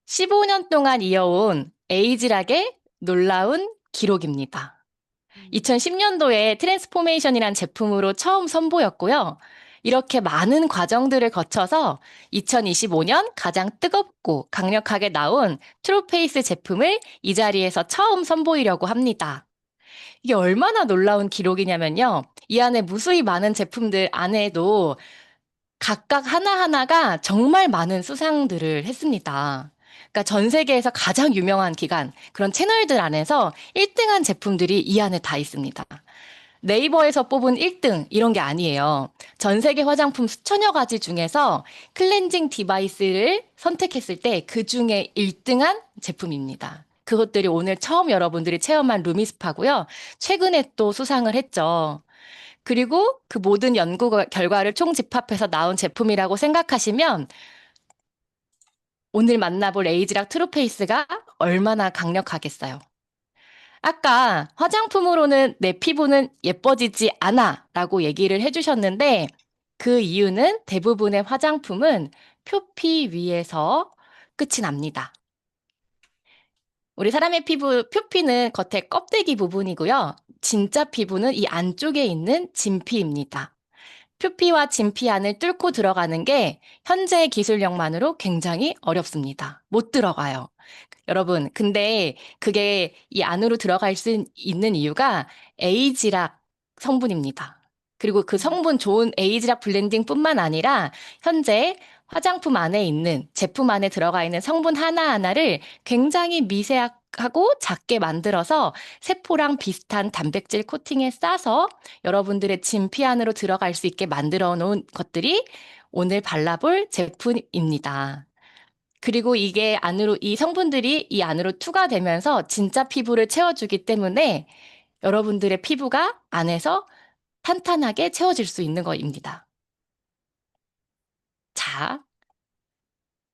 15년 동안 이어온 에이지락의 놀라운 기록입니다. 2010년도에 트랜스포메이션이란 제품으로 처음 선보였고요. 이렇게 많은 과정들을 거쳐서 2025년 가장 뜨겁고 강력하게 나온 트루페이스 제품을 이 자리에서 처음 선보이려고 합니다. 이게 얼마나 놀라운 기록이냐면요. 이 안에 무수히 많은 제품들 안에도 각각 하나하나가 정말 많은 수상들을 했습니다. 그러니까 전 세계에서 가장 유명한 기관, 그런 채널들 안에서 1등한 제품들이 이 안에 다 있습니다. 네이버에서 뽑은 1등 이런 게 아니에요. 전 세계 화장품 수천여 가지 중에서 클렌징 디바이스를 선택했을 때 그 중에 1등한 제품입니다. 그것들이 오늘 처음 여러분들이 체험한 루미스파고요. 최근에 또 수상을 했죠. 그리고 그 모든 연구 결과를 총집합해서 나온 제품이라고 생각하시면 오늘 만나볼 에이지락 트루페이스가 얼마나 강력하겠어요. 아까 화장품으로는 내 피부는 예뻐지지 않아 라고 얘기를 해주셨는데 그 이유는 대부분의 화장품은 표피 위에서 끝이 납니다. 우리 사람의 피부, 표피는 겉에 껍데기 부분이고요. 진짜 피부는 이 안쪽에 있는 진피입니다. 표피와 진피 안을 뚫고 들어가는 게 현재의 기술력만으로 굉장히 어렵습니다. 못 들어가요. 여러분, 근데 그게 이 안으로 들어갈 수 있는 이유가 에이지락 성분입니다. 그리고 그 성분 좋은 에이지락 블렌딩뿐만 아니라 현재 화장품 안에 있는 제품 안에 들어가 있는 성분 하나하나를 굉장히 미세하고 작게 만들어서 세포랑 비슷한 단백질 코팅에 싸서 여러분들의 진피 안으로 들어갈 수 있게 만들어 놓은 것들이 오늘 발라볼 제품입니다. 그리고 이게 안으로, 이 성분들이 이 안으로 투과되면서 진짜 피부를 채워주기 때문에 여러분들의 피부가 안에서 탄탄하게 채워질 수 있는 것입니다. 자,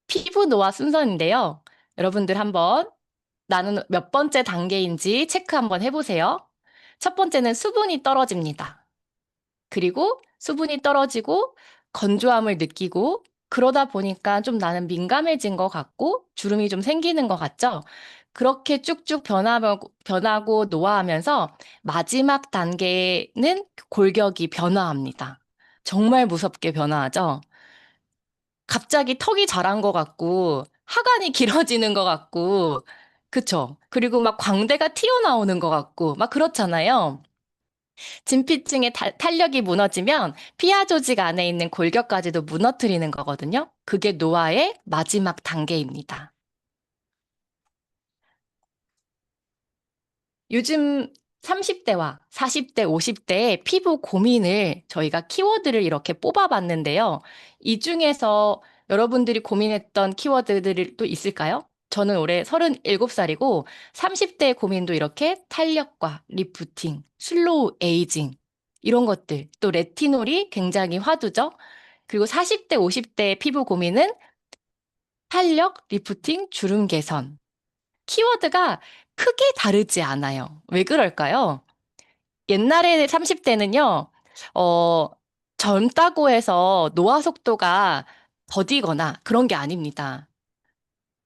피부 노화 순서인데요. 여러분들 한번 나는 몇 번째 단계인지 체크 한번 해보세요. 첫 번째는 수분이 떨어집니다. 그리고 수분이 떨어지고 건조함을 느끼고 그러다 보니까 좀 나는 민감해진 것 같고 주름이 좀 생기는 것 같죠? 그렇게 쭉쭉 변하고 노화하면서 마지막 단계는 골격이 변화합니다. 정말 무섭게 변화하죠? 갑자기 턱이 자란 것 같고 하관이 길어지는 것 같고 그쵸? 그리고 막 광대가 튀어나오는 것 같고 막 그렇잖아요. 진피층의 탄력이 무너지면 피하 조직 안에 있는 골격까지도 무너뜨리는 거거든요. 그게 노화의 마지막 단계입니다. 요즘 30대와 40대, 50대의 피부 고민을 저희가 키워드를 이렇게 뽑아봤는데요. 이 중에서 여러분들이 고민했던 키워드들이 또 있을까요? 저는 올해 37살이고 30대의 고민도 이렇게 탄력과 리프팅, 슬로우 에이징 이런 것들, 또 레티놀이 굉장히 화두죠. 그리고 40대, 50대의 피부 고민은 탄력, 리프팅, 주름 개선. 키워드가 크게 다르지 않아요. 왜 그럴까요? 옛날에 30대는요, 어, 젊다고 해서 노화 속도가 더디거나 그런 게 아닙니다.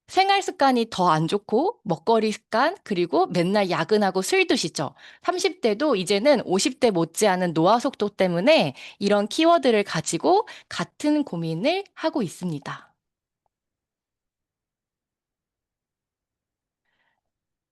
생활 습관이 더 안 좋고, 먹거리 습관, 그리고 맨날 야근하고 술 드시죠. 30대도 이제는 50대 못지않은 노화 속도 때문에 이런 키워드를 가지고 같은 고민을 하고 있습니다.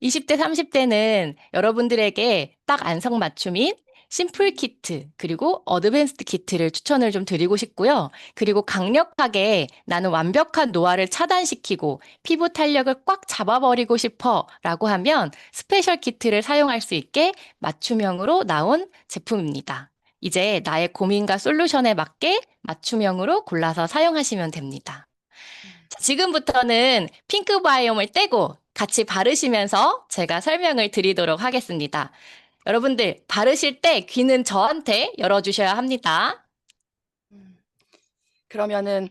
20대, 30대는 여러분들에게 딱 안성맞춤인 심플 키트, 그리고 어드밴스드 키트를 추천을 좀 드리고 싶고요. 그리고 강력하게 나는 완벽한 노화를 차단시키고 피부 탄력을 꽉 잡아버리고 싶어 라고 하면 스페셜 키트를 사용할 수 있게 맞춤형으로 나온 제품입니다. 이제 나의 고민과 솔루션에 맞게 맞춤형으로 골라서 사용하시면 됩니다. 자, 지금부터는 핑크 바이옴을 떼고 같이 바르시면서 제가 설명을 드리도록 하겠습니다. 여러분들, 바르실 때 귀는 저한테 열어주셔야 합니다. 그러면은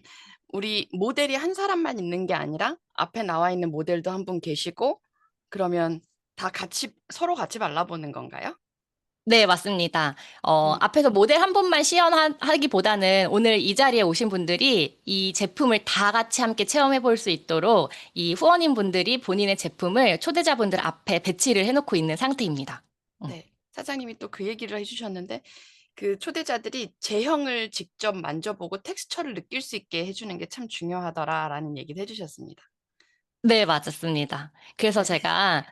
우리 모델이 한 사람만 있는 게 아니라 앞에 나와 있는 모델도 한 분 계시고 그러면 다 같이 서로 같이 발라보는 건가요? 네, 맞습니다. 음. 앞에서 모델 한 분만 시연하기보다는 오늘 이 자리에 오신 분들이 이 제품을 다 같이 함께 체험해 볼 수 있도록 이 후원인 분들이 본인의 제품을 초대자분들 앞에 배치를 해놓고 있는 상태입니다. 네. 사장님이 또 그 얘기를 해주셨는데 그 초대자들이 제형을 직접 만져보고 텍스처를 느낄 수 있게 해주는 게 참 중요하더라라는 얘기를 해주셨습니다. 네, 맞았습니다. 그래서 네. 제가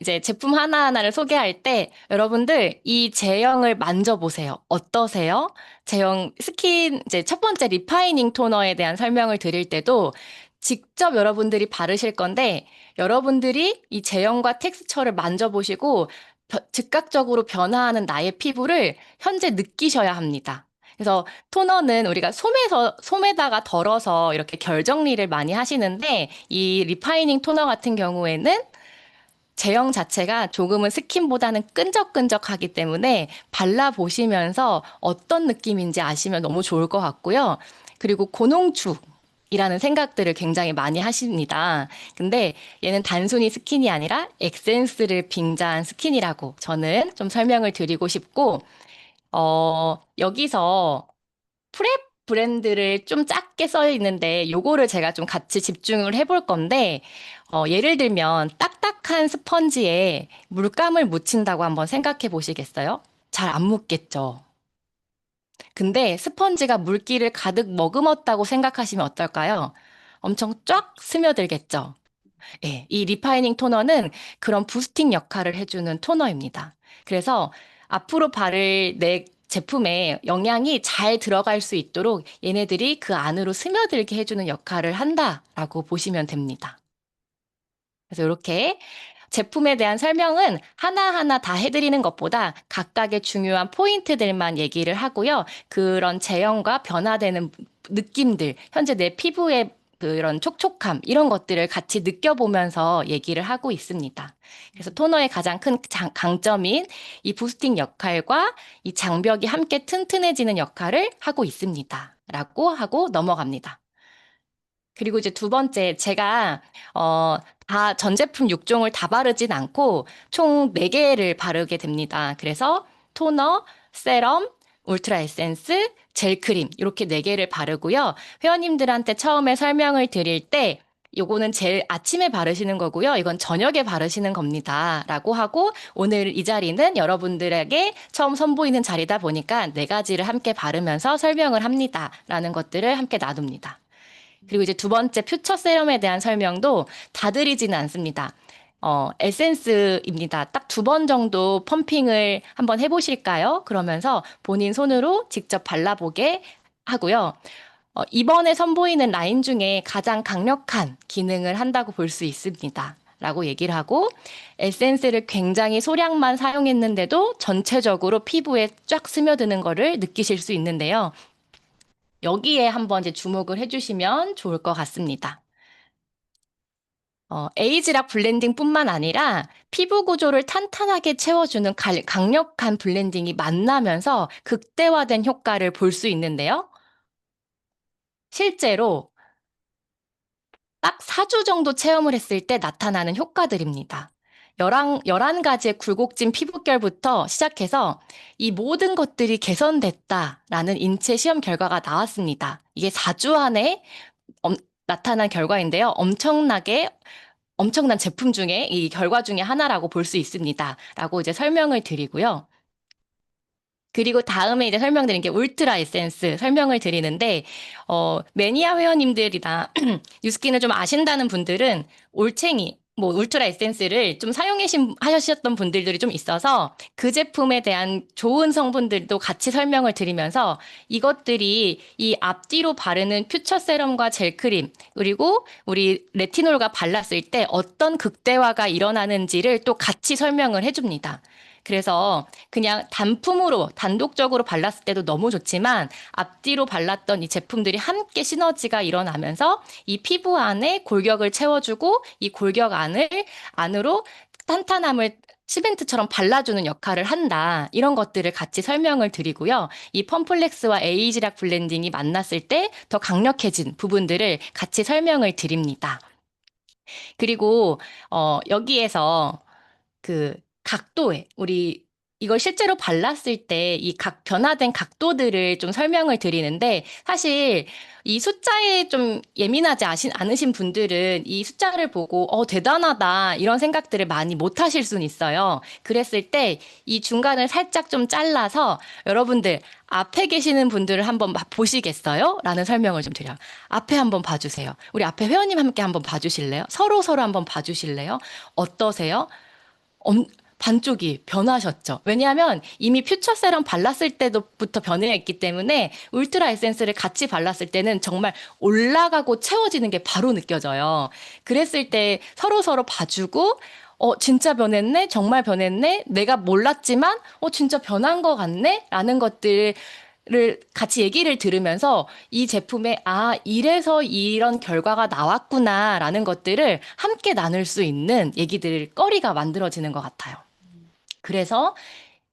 이제 제품 하나하나를 소개할 때 여러분들 이 제형을 만져보세요. 어떠세요? 제형 스킨 이제 첫 번째 리파이닝 토너에 대한 설명을 드릴 때도 직접 여러분들이 바르실 건데 여러분들이 이 제형과 텍스처를 만져보시고 즉각적으로 변화하는 나의 피부를 현재 느끼셔야 합니다. 그래서 토너는 우리가 솜에다가 덜어서 이렇게 결 정리를 많이 하시는데 이 리파이닝 토너 같은 경우에는 제형 자체가 조금은 스킨보다는 끈적끈적하기 때문에 발라보시면서 어떤 느낌인지 아시면 너무 좋을 것 같고요. 그리고 고농축이라는 생각들을 굉장히 많이 하십니다. 근데 얘는 단순히 스킨이 아니라 에센스를 빙자한 스킨이라고 저는 좀 설명을 드리고 싶고, 여기서 프랩 브랜드를 좀 작게 써 있는데 요거를 제가 좀 같이 집중을 해볼 건데 예를 들면 딱딱한 스펀지에 물감을 묻힌다고 한번 생각해 보시겠어요? 잘 안 묻겠죠. 근데 스펀지가 물기를 가득 머금었다고 생각하시면 어떨까요? 엄청 쫙 스며들겠죠. 예, 이 리파이닝 토너는 그런 부스팅 역할을 해주는 토너입니다. 그래서 앞으로 바를 내 제품에 영양이 잘 들어갈 수 있도록 얘네들이 그 안으로 스며들게 해주는 역할을 한다라고 보시면 됩니다. 그래서 이렇게 제품에 대한 설명은 하나하나 다 해드리는 것보다 각각의 중요한 포인트들만 얘기를 하고요. 그런 제형과 변화되는 느낌들, 현재 내 피부의 그런 촉촉함, 이런 것들을 같이 느껴보면서 얘기를 하고 있습니다. 그래서 토너의 가장 큰 강점인 이 부스팅 역할과 이 장벽이 함께 튼튼해지는 역할을 하고 있습니다. 라고 하고 넘어갑니다. 그리고 이제 두 번째, 제가, 다 전 제품 6종을 다 바르진 않고 총 4개를 바르게 됩니다. 그래서 토너, 세럼, 울트라 에센스, 젤크림 이렇게 4개를 바르고요. 회원님들한테 처음에 설명을 드릴 때 요거는 제일 아침에 바르시는 거고요. 이건 저녁에 바르시는 겁니다. 라고 하고 오늘 이 자리는 여러분들에게 처음 선보이는 자리다 보니까 4가지를 함께 바르면서 설명을 합니다. 라는 것들을 함께 나눕니다. 그리고 이제 두 번째 퓨처 세럼에 대한 설명도 다 드리지는 않습니다. 에센스입니다. 딱 2번 정도 펌핑을 한번 해보실까요? 그러면서 본인 손으로 직접 발라보게 하고요. 이번에 선보이는 라인 중에 가장 강력한 기능을 한다고 볼 수 있습니다. 라고 얘기를 하고 에센스를 굉장히 소량만 사용했는데도 전체적으로 피부에 쫙 스며드는 거를 느끼실 수 있는데요. 여기에 한번 이제 주목을 해주시면 좋을 것 같습니다. 에이지락 블렌딩뿐만 아니라 피부 구조를 탄탄하게 채워주는 강력한 블렌딩이 만나면서 극대화된 효과를 볼 수 있는데요. 실제로 딱 4주 정도 체험을 했을 때 나타나는 효과들입니다. 11가지의 굴곡진 피부결부터 시작해서 이 모든 것들이 개선됐다라는 인체 시험 결과가 나왔습니다. 이게 4주 안에 나타난 결과인데요. 엄청난 제품 중에 이 결과 중에 하나라고 볼 수 있습니다. 라고 이제 설명을 드리고요. 그리고 다음에 이제 설명드린 게 울트라 에센스 설명을 드리는데, 매니아 회원님들이나 뉴스킨을 좀 아신다는 분들은 올챙이, 울트라 에센스를 좀 하셨던 분들이 좀 있어서 그 제품에 대한 좋은 성분들도 같이 설명을 드리면서 이것들이 이 앞뒤로 바르는 퓨처 세럼과 젤크림, 그리고 우리 레티놀과 발랐을 때 어떤 극대화가 일어나는지를 또 같이 설명을 해줍니다. 그래서 그냥 단독적으로 발랐을 때도 너무 좋지만 앞뒤로 발랐던 이 제품들이 함께 시너지가 일어나면서 이 피부 안에 골격을 채워주고 이 골격 안으로 탄탄함을 시멘트처럼 발라주는 역할을 한다. 이런 것들을 같이 설명을 드리고요. 이 펌플렉스와 에이지락 블렌딩이 만났을 때 더 강력해진 부분들을 같이 설명을 드립니다. 그리고 여기에서 그 각도에 이걸 실제로 발랐을 때 이 변화된 각도들을 좀 설명을 드리는데 사실 이 숫자에 좀 예민하지 않으신 분들은 이 숫자를 보고 대단하다 이런 생각들을 많이 못 하실 수는 있어요. 그랬을 때 이 중간을 살짝 좀 잘라서 여러분들 앞에 계시는 분들을 한번 보시겠어요? 라는 설명을 좀 드려요. 앞에 한번 봐주세요. 우리 앞에 회원님 함께 한번 봐주실래요? 서로 한번 봐주실래요? 어떠세요? 반쪽이 변하셨죠. 왜냐하면 이미 퓨처 세럼 발랐을 때부터 변해있기 때문에 울트라 에센스를 같이 발랐을 때는 정말 올라가고 채워지는 게 바로 느껴져요. 그랬을 때 서로 봐주고 진짜 변했네? 정말 변했네? 내가 몰랐지만 진짜 변한 것 같네? 라는 것들을 같이 얘기를 들으면서 이 제품에 이래서 이런 결과가 나왔구나 라는 것들을 함께 나눌 수 있는 거리가 만들어지는 것 같아요. 그래서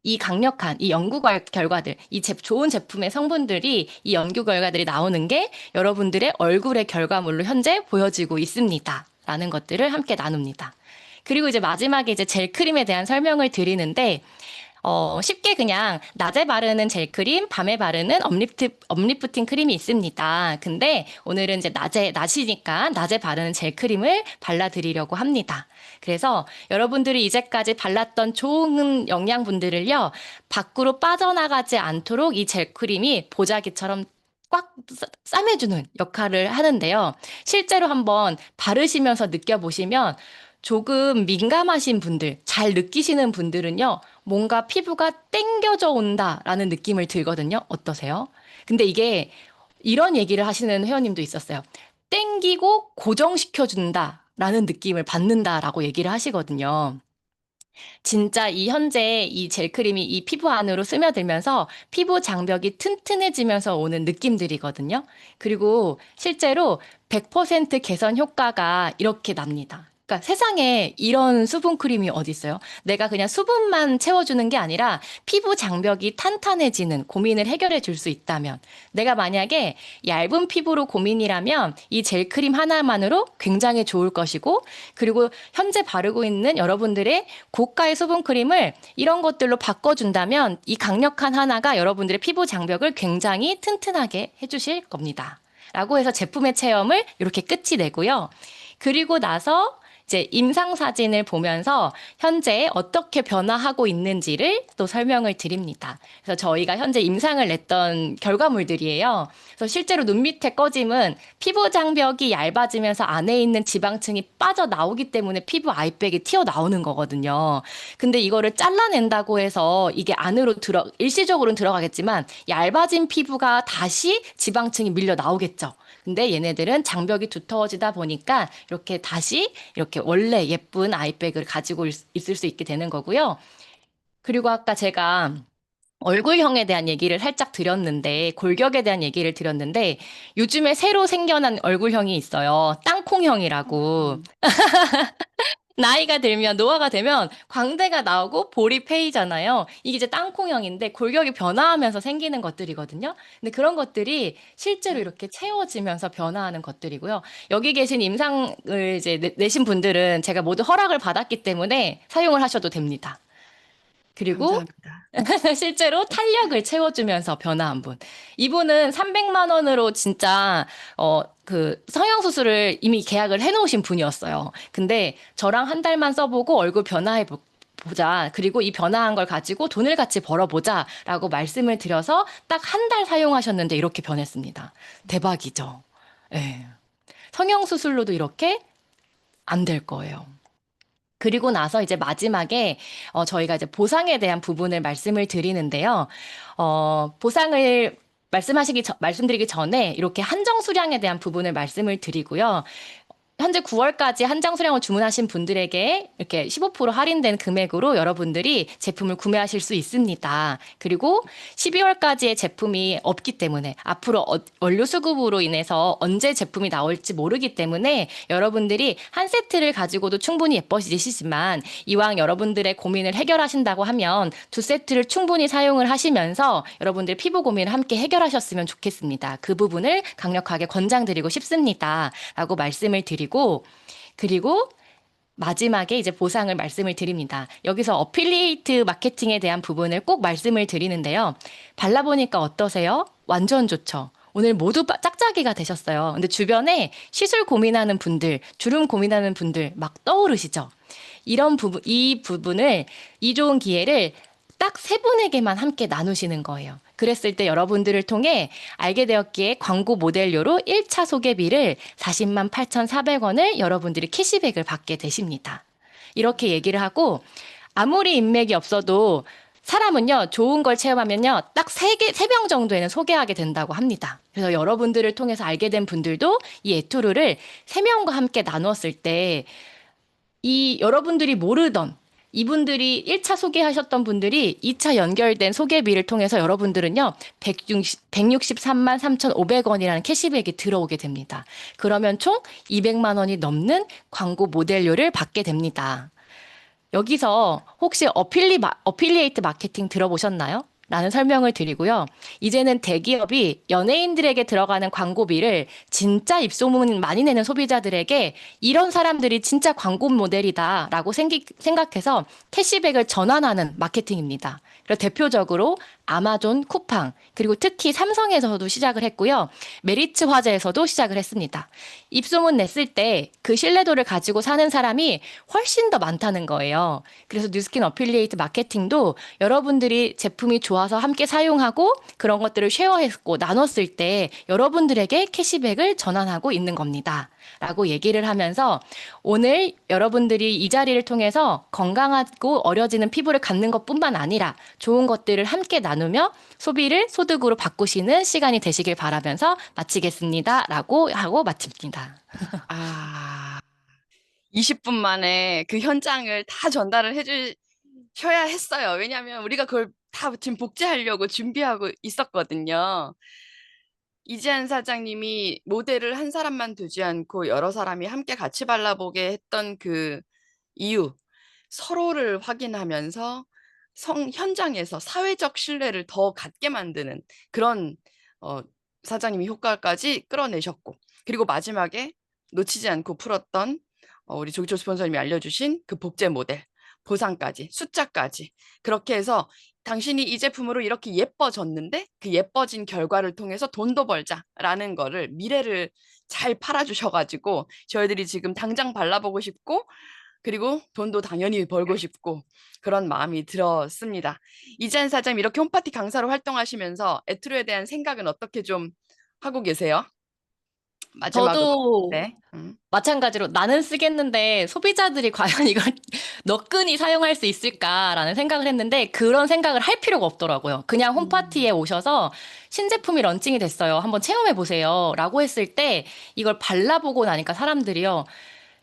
이 강력한 이 연구 결과들, 좋은 제품의 성분들이 이 연구 결과들이 나오는 게 여러분들의 얼굴의 결과물로 현재 보여지고 있습니다. 라는 것들을 함께 나눕니다. 그리고 이제 마지막에 이제 젤크림에 대한 설명을 드리는데, 쉽게 그냥 낮에 바르는 젤크림, 밤에 바르는 업리프팅 크림이 있습니다. 근데 오늘은 이제 낮이니까 낮에 바르는 젤크림을 발라드리려고 합니다. 그래서 여러분들이 이제까지 발랐던 좋은 영양분들을요, 밖으로 빠져나가지 않도록 이 젤크림이 보자기처럼 꽉 싸매주는 역할을 하는데요. 실제로 한번 바르시면서 느껴보시면 조금 민감하신 분들, 잘 느끼시는 분들은요, 뭔가 피부가 땡겨져 온다라는 느낌을 들거든요. 어떠세요? 근데 이게 이런 얘기를 하시는 회원님도 있었어요. 땡기고 고정시켜준다라는 느낌을 받는다라고 얘기를 하시거든요. 진짜 현재 이 젤크림이 이 피부 안으로 스며들면서 피부 장벽이 튼튼해지면서 오는 느낌들이거든요. 그리고 실제로 100% 개선 효과가 이렇게 납니다. 그러니까 세상에 이런 수분 크림이 어디 있어요? 내가 그냥 수분만 채워주는 게 아니라 피부 장벽이 탄탄해지는 고민을 해결해 줄 수 있다면, 내가 만약에 얇은 피부로 고민이라면 이 젤 크림 하나만으로 굉장히 좋을 것이고, 그리고 현재 바르고 있는 여러분들의 고가의 수분 크림을 이런 것들로 바꿔준다면 이 강력한 하나가 여러분들의 피부 장벽을 굉장히 튼튼하게 해주실 겁니다. 라고 해서 제품의 체험을 이렇게 끝이 내고요. 그리고 나서 이제 임상 사진을 보면서 현재 어떻게 변화하고 있는지를 또 설명을 드립니다. 그래서 저희가 현재 임상을 냈던 결과물들이에요. 그래서 실제로 눈 밑에 꺼짐은 피부 장벽이 얇아지면서 안에 있는 지방층이 빠져나오기 때문에 피부 아이백이 튀어나오는 거거든요. 근데 이거를 잘라낸다고 해서 이게 안으로 일시적으로는 들어가겠지만 얇아진 피부가 다시 지방층이 밀려 나오겠죠. 근데 얘네들은 장벽이 두터워지다 보니까 이렇게 다시 이렇게 원래 예쁜 아이백을 가지고 있을 수 있게 되는 거고요. 그리고 아까 제가 얼굴형에 대한 얘기를 살짝 드렸는데, 골격에 대한 얘기를 드렸는데, 요즘에 새로 생겨난 얼굴형이 있어요. 땅콩형이라고. 나이가 들면, 노화가 되면 광대가 나오고 볼이 패이잖아요. 이게 이제 땅콩형인데 골격이 변화하면서 생기는 것들이거든요. 근데 그런 것들이 실제로 이렇게 채워지면서 변화하는 것들이고요. 여기 계신 임상을 이제 내신 분들은 제가 모두 허락을 받았기 때문에 사용을 하셔도 됩니다. 그리고 감사합니다. 실제로 탄력을 채워주면서 변화한 분. 이분은 300만 원으로 진짜 그 성형수술을 이미 계약을 해놓으신 분이었어요. 근데 저랑 한 달만 써보고 얼굴 변화해 보자. 그리고 이 변화한 걸 가지고 돈을 같이 벌어보자라고 말씀을 드려서 딱 한 달 사용하셨는데 이렇게 변했습니다. 대박이죠. 예. 성형수술로도 이렇게 안 될 거예요. 그리고 나서 이제 마지막에 저희가 이제 보상에 대한 부분을 말씀을 드리는데요. 보상을 말씀드리기 전에 이렇게 한정 수량에 대한 부분을 말씀을 드리고요. 현재 9월까지 한정 수량을 주문하신 분들에게 이렇게 15% 할인된 금액으로 여러분들이 제품을 구매하실 수 있습니다. 그리고 12월까지의 제품이 없기 때문에 앞으로 원료 수급으로 인해서 언제 제품이 나올지 모르기 때문에 여러분들이 한 세트를 가지고도 충분히 예뻐지시지만 이왕 여러분들의 고민을 해결하신다고 하면 두 세트를 충분히 사용을 하시면서 여러분들의 피부 고민을 함께 해결하셨으면 좋겠습니다. 그 부분을 강력하게 권장드리고 싶습니다. 라고 말씀을 드리고, 그리고 마지막에 이제 보상을 말씀을 드립니다. 여기서 어필리에이트 마케팅에 대한 부분을 꼭 말씀을 드리는데요. 발라보니까 어떠세요? 완전 좋죠. 오늘 모두 짝짝이가 되셨어요. 근데 주변에 시술 고민하는 분들, 주름 고민하는 분들 막 떠오르시죠? 이 부분을, 이 좋은 기회를 딱 세 분에게만 함께 나누시는 거예요. 그랬을 때 여러분들을 통해 알게 되었기에 광고 모델료로 1차 소개비를 40만 8,400원을 여러분들이 캐시백을 받게 되십니다. 이렇게 얘기를 하고, 아무리 인맥이 없어도 사람은요, 좋은 걸 체험하면요, 딱 세 병 정도에는 소개하게 된다고 합니다. 그래서 여러분들을 통해서 알게 된 분들도 이 에투르를 3명과 함께 나누었을 때, 이 여러분들이 모르던 이분들이 1차 소개하셨던 분들이 2차 연결된 소개비를 통해서 여러분들은요, 163만 3,500원이라는 캐시백이 들어오게 됩니다. 그러면 총 200만 원이 넘는 광고 모델료를 받게 됩니다. 여기서 혹시 어필리에이트 마케팅 들어보셨나요? 라는 설명을 드리고요. 이제는 대기업이 연예인들에게 들어가는 광고비를 진짜 입소문 많이 내는 소비자들에게 이런 사람들이 진짜 광고 모델이다 라고 생각해서 캐시백을 전환하는 마케팅입니다. 그래서 대표적으로 아마존, 쿠팡, 그리고 특히 삼성에서도 시작을 했고요. 메리츠 화재에서도 시작을 했습니다. 입소문 냈을 때 그 신뢰도를 가지고 사는 사람이 훨씬 더 많다는 거예요. 그래서 뉴스킨 어필리에이트 마케팅도 여러분들이 제품이 좋아서 함께 사용하고 그런 것들을 쉐어했고 나눴을 때 여러분들에게 캐시백을 전환하고 있는 겁니다. 라고 얘기를 하면서 오늘 여러분들이 이 자리를 통해서 건강하고 어려지는 피부를 갖는 것뿐만 아니라 좋은 것들을 함께 나누며 소비를 소득으로 바꾸시는 시간이 되시길 바라면서 마치겠습니다. 라고 하고 마칩니다. 20분 만에 그 현장을 다 전달을 해주셔야 했어요. 왜냐하면 우리가 그걸 다 지금 복제하려고 준비하고 있었거든요. 이지한 사장님이 모델을 한 사람만 두지 않고 여러 사람이 함께 같이 발라보게 했던 그 이유, 서로를 확인하면서 현장에서 사회적 신뢰를 더 갖게 만드는 그런 어, 사장님이 효과까지 끌어내셨고, 그리고 마지막에 놓치지 않고 풀었던 우리 조기철 스폰서님이 알려주신 그 복제 모델, 보상까지, 숫자까지, 그렇게 해서 당신이 이 제품으로 이렇게 예뻐졌는데 그 예뻐진 결과를 통해서 돈도 벌자라는 거를, 미래를 잘 팔아주셔가지고 저희들이 지금 당장 발라보고 싶고, 그리고 돈도 당연히 벌고 싶고 그런 마음이 들었습니다. 이지한 사장님, 이렇게 홈파티 강사로 활동하시면서 에트로에 대한 생각은 어떻게 좀 하고 계세요? 마지막으로. 저도 네. 마찬가지로 나는 쓰겠는데 소비자들이 과연 이걸 너끈히 사용할 수 있을까라는 생각을 했는데 그런 생각을 할 필요가 없더라고요. 그냥 홈파티에 오셔서 신제품이 런칭이 됐어요. 한번 체험해 보세요. 라고 했을 때 이걸 발라보고 나니까 사람들이요.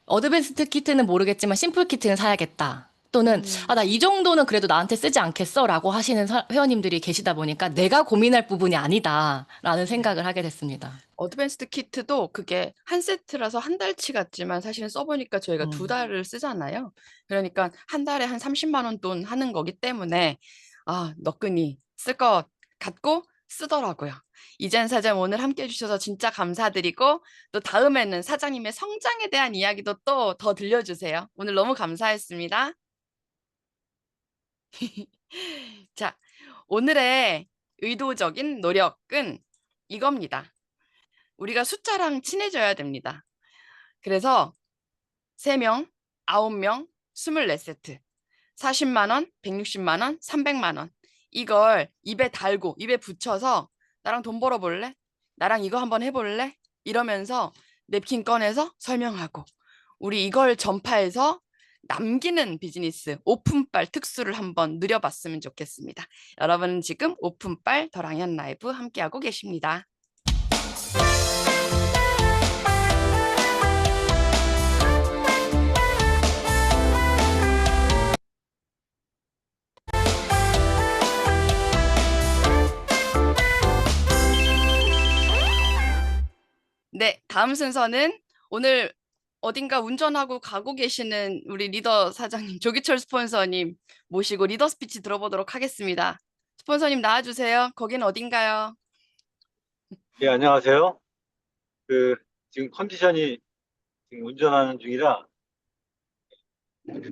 어드밴스드 키트는 모르겠지만 심플 키트는 사야겠다. 또는 아, 나 이 정도는 그래도 나한테 쓰지 않겠어 라고 하시는 회원님들이 계시다 보니까 내가 고민할 부분이 아니다라는 생각을 하게 됐습니다. 어드밴스드 키트도 그게 한 세트라서 한 달치 같지만 사실은 써보니까 저희가 두 음. 달을 쓰잖아요. 그러니까 한 달에 한 30만 원 돈 하는 거기 때문에 너끈히 쓸 것 같고 쓰더라고요. 이젠 사장, 오늘 함께 해주셔서 진짜 감사드리고, 또 다음에는 사장님의 성장에 대한 이야기도 또 더 들려주세요. 오늘 너무 감사했습니다. 자, 오늘의 의도적인 노력은 이겁니다. 우리가 숫자랑 친해져야 됩니다. 그래서 3명, 9명, 24세트, 40만 원, 160만 원, 300만 원, 이걸 입에 달고 입에 붙여서 나랑 돈 벌어볼래? 나랑 이거 한번 해볼래? 이러면서 냅킨 꺼내서 설명하고, 우리 이걸 전파해서 남기는 비즈니스, 오픈빨 특수를 한번 누려봤으면 좋겠습니다. 여러분은 지금 오픈빨 더 랑현 라이브 함께하고 계십니다. 네, 다음 순서는 오늘 어딘가 운전하고 가고 계시는 우리 리더 사장님, 조기철 스폰서님 모시고 리더 스피치 들어보도록 하겠습니다. 스폰서님 나와주세요. 거긴 어딘가요? 예, 안녕하세요. 지금 컨디션이 지금 운전하는 중이라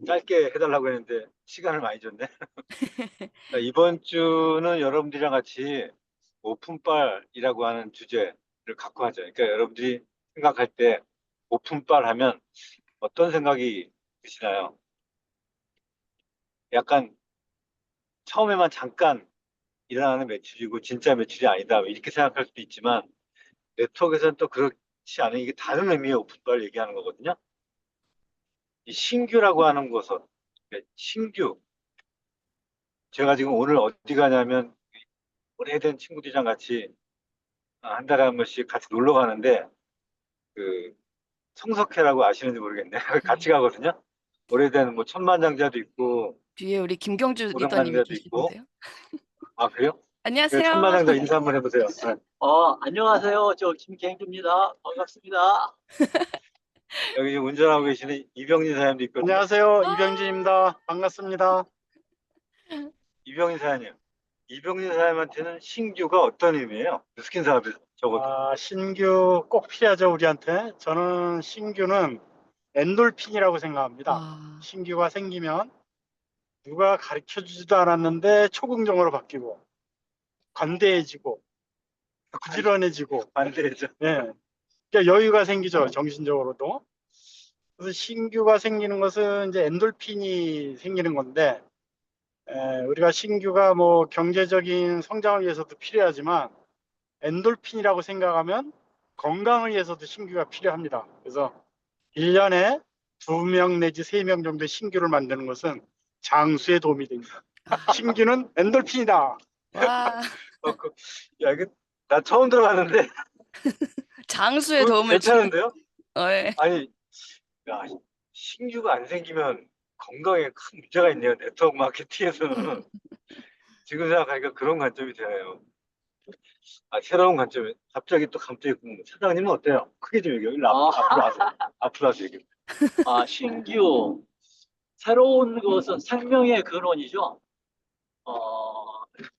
짧게 해달라고 했는데 시간을 많이 줬네. 이번 주는 여러분들이랑 같이 오픈빨이라고 하는 주제를 갖고 하죠. 그러니까 여러분들이 생각할 때 오픈빨 하면 어떤 생각이 드시나요? 약간 처음에만 잠깐 일어나는 매출이고 진짜 매출이 아니다, 이렇게 생각할 수도 있지만, 네트워크에서는 또 그렇지 않은, 이게 다른 의미의 오픈빨 얘기하는 거거든요. 이 신규라고 하는 것은, 신규. 제가 지금 오늘 어디 가냐면 오래된 친구들이랑 같이 한 달에 한 번씩 같이 놀러 가는데, 그 성석회라고 아시는지 모르겠네. 같이 가거든요. 오래된 뭐 천만장자도 있고 뒤에 우리 김경주 리더님이 오성만자도 있고. 계시는데요. 아, 그래요? 안녕하세요. 천만장자 인사 한번 해보세요. 네. 안녕하세요. 저 김경주입니다. 반갑습니다. 여기 지금 운전하고 계시는 이병진 사장님도 있고. 안녕하세요. 이병진입니다. 반갑습니다. 이병진 사장님. 이병진 사장님한테는 신규가 어떤 의미예요? 스킨 사업에서 적어도. 신규 꼭 필요하죠, 우리한테. 저는 신규는 엔돌핀이라고 생각합니다. 신규가 생기면 누가 가르쳐 주지도 않았는데 초긍정으로 바뀌고 관대해지고 부지런해지고 반대죠. 네. 그러니까 여유가 생기죠, 정신적으로도. 그래서 신규가 생기는 것은 이제 엔돌핀이 생기는 건데, 우리가 신규가 뭐 경제적인 성장을 위해서도 필요하지만 엔돌핀이라고 생각하면 건강을 위해서도 신규가 필요합니다. 그래서 1년에 2명 내지 3명 정도의 신규를 만드는 것은 장수에 도움이 됩니다. 신규는 엔돌핀이다. 와, 야, 이거 나 처음 들어봤는데. 장수의 도움을 괜찮은데요? 네. 아니, 야, 신규가 안 생기면 건강에 큰 문제가 있네요. 네트워크 마케팅에서는. 지금 생각하니까 그런 관점이 되네요. 새로운 관점, 갑자기 사장님은 어때요? 크게 좀 얘기해요. 앞으로 와서 얘기해요. 신규, 새로운 것은 생명의 근원이죠.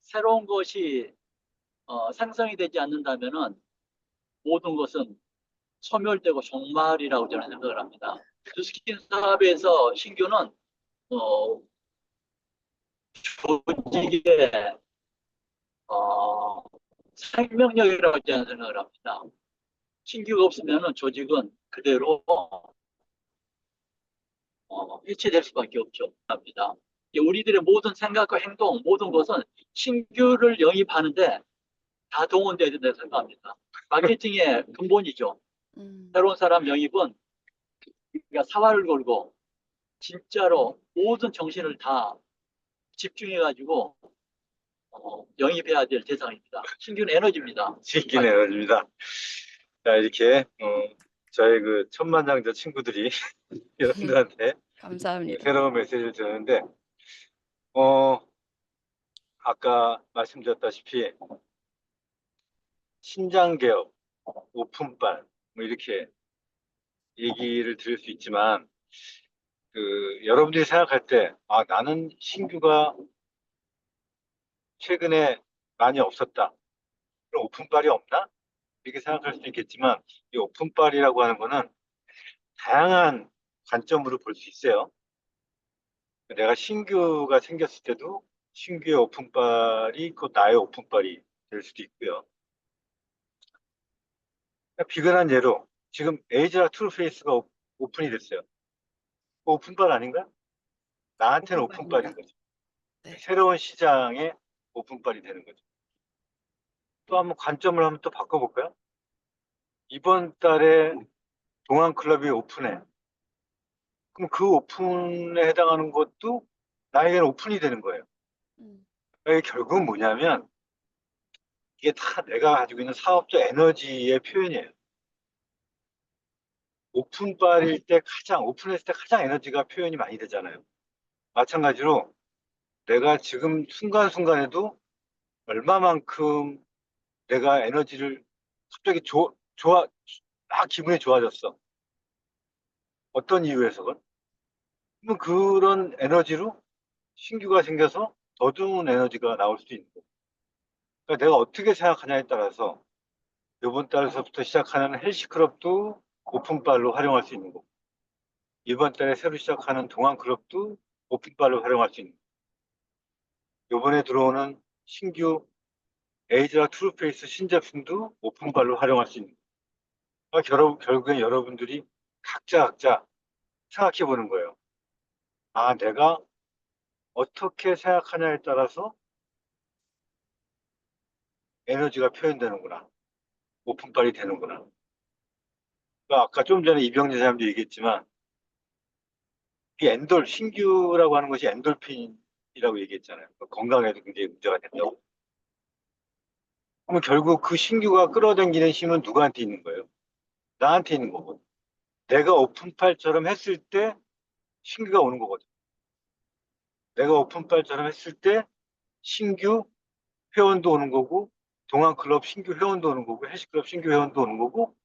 새로운 것이 생성이 되지 않는다면은 모든 것은 소멸되고 종말이라고 저는 생각을 합니다. 주스킨 사업에서 신규는 조직의 생명력이라고 저는 생각을 합니다. 신규가 없으면은 조직은 그대로 해체될 수밖에 없죠. 합니다. 우리들의 모든 생각과 행동, 모든 것은 신규를 영입하는데 다 동원돼야 된다고 생각합니다. 마케팅의 근본이죠. 새로운 사람 영입은 우리가 사활을 걸고 진짜로 모든 정신을 다 집중해가지고 영입해야 될 대상입니다. 신규는 에너지입니다. 신기는 에너지입니다. 자, 이렇게 저의 그 천만장자 친구들이 여러분들한테 감사합니다. 새로운 메시지를 드렸는데 아까 말씀드렸다시피 신장 개업, 오픈빨 뭐 이렇게 얘기를 드릴 수 있지만 여러분들이 생각할 때 나는 신규가 최근에 많이 없었다. 그럼 오픈빨이 없나? 이렇게 생각할 수도 있겠지만 이 오픈빨이라고 하는 거는 다양한 관점으로 볼 수 있어요. 내가 신규가 생겼을 때도 신규의 오픈빨이 곧 나의 오픈빨이 될 수도 있고요. 비근한 예로 지금 에이즈라 트루페이스가 오픈이 됐어요. 오픈빨 아닌가? 나한테는 오픈빨인 거죠. 네. 새로운 시장의 오픈빨이 되는 거죠. 또 한번 관점을 한번 또 바꿔볼까요? 이번 달에 동안클럽이 오픈해. 그럼 그 오픈에 해당하는 것도 나에게는 오픈이 되는 거예요. 이게 결국은 뭐냐면 이게 다 내가 가지고 있는 사업적 에너지의 표현이에요. 오픈했을 때 가장 에너지가 표현이 많이 되잖아요. 마찬가지로 내가 지금 순간순간에도 얼마만큼 내가 에너지를 갑자기 막 기분이 좋아졌어. 어떤 이유에서건? 그럼 그런 에너지로 신규가 생겨서 더 좋은 에너지가 나올 수도 있는 거고. 그러니까 내가 어떻게 생각하냐에 따라서 이번 달서부터 시작하는 헬시클럽도 오픈빨로 활용할 수 있는 거고, 이번 달에 새로 시작하는 동안클럽도 오픈빨로 활용할 수 있는 거고, 이번에 들어오는 신규 에이즈라 트루페이스 신제품도 오픈빨로 활용할 수 있는 거고. 그러니까 결국엔 여러분들이 각자 생각해 보는 거예요. 내가 어떻게 생각하냐에 따라서 에너지가 표현되는구나. 오픈빨이 되는구나. 그러니까 아까 좀 전에 이병재 사람도 얘기했지만 이 신규라고 하는 것이 엔돌핀이라고 얘기했잖아요. 건강에도 굉장히 문제가 된다고. 그러면 결국 그 신규가 끌어당기는 힘은 누구한테 있는 거예요? 나한테 있는 거거든. 내가 오픈빨처럼 했을 때 신규가 오는 거거든. 내가 오픈빨처럼 했을 때 신규 회원도 오는 거고, 동안클럽 신규 회원도 오는 거고, 헬스클럽 신규 회원도 오는 거고,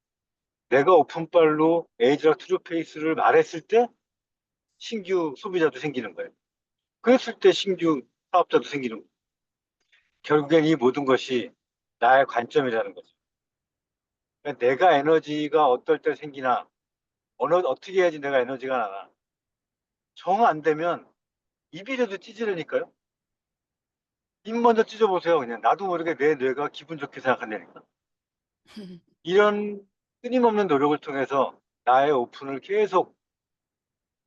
내가 오픈빨로 에이즈라 트루페이스를 말했을 때 신규 소비자도 생기는 거예요. 그랬을 때 신규 사업자도 생기는 거예요. 결국엔 이 모든 것이 나의 관점이라는 거죠. 그러니까 내가 에너지가 어떨 때 생기나, 어떻게 해야지 내가 에너지가 나나. 정 안 되면 입이라도 찢으려니까요. 입 먼저 찢어보세요. 그냥 나도 모르게 내 뇌가 기분 좋게 생각한다니까. 이런 끊임없는 노력을 통해서 나의 오픈을 계속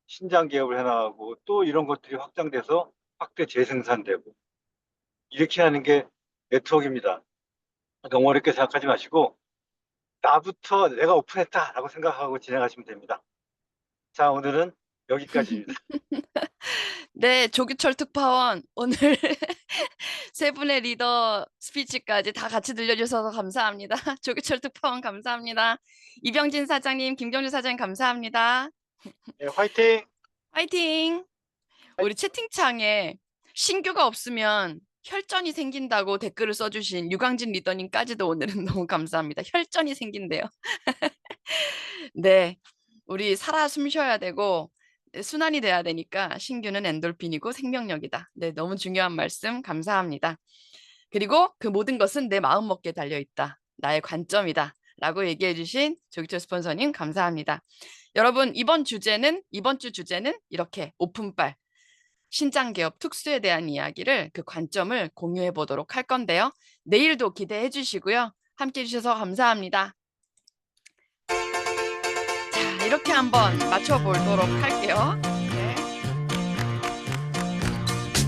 신장 개업을 해나가고 또 이런 것들이 확장돼서 확대 재생산되고 이렇게 하는 게 네트워크입니다. 너무 어렵게 생각하지 마시고 나부터 내가 오픈했다라고 생각하고 진행하시면 됩니다. 자, 오늘은 여기까지입니다. 네, 조규철 특파원 오늘 세 분의 리더 스피치까지 다 같이 들려주셔서 감사합니다. 조규철 특파원 감사합니다. 이병진 사장님, 김경주 사장님 감사합니다. 네, 화이팅! 화이팅! 우리 채팅창에 신규가 없으면 혈전이 생긴다고 댓글을 써주신 유광진 리더님까지도 오늘은 너무 감사합니다. 혈전이 생긴대요. 네, 우리 살아 숨 쉬어야 되고 순환이 돼야 되니까 신규는 엔돌핀이고 생명력이다. 네, 너무 중요한 말씀 감사합니다. 그리고 그 모든 것은 내 마음먹기에 달려있다. 나의 관점이다. 라고 얘기해 주신 조기철 스폰서님 감사합니다. 여러분 이번 주 주제는 이렇게 오픈빨 신장개업 특수에 대한 이야기를 그 관점을 공유해 보도록 할 건데요. 내일도 기대해 주시고요. 함께 해주셔서 감사합니다. 자, 이렇게 한번 맞춰보도록 할게요. 네.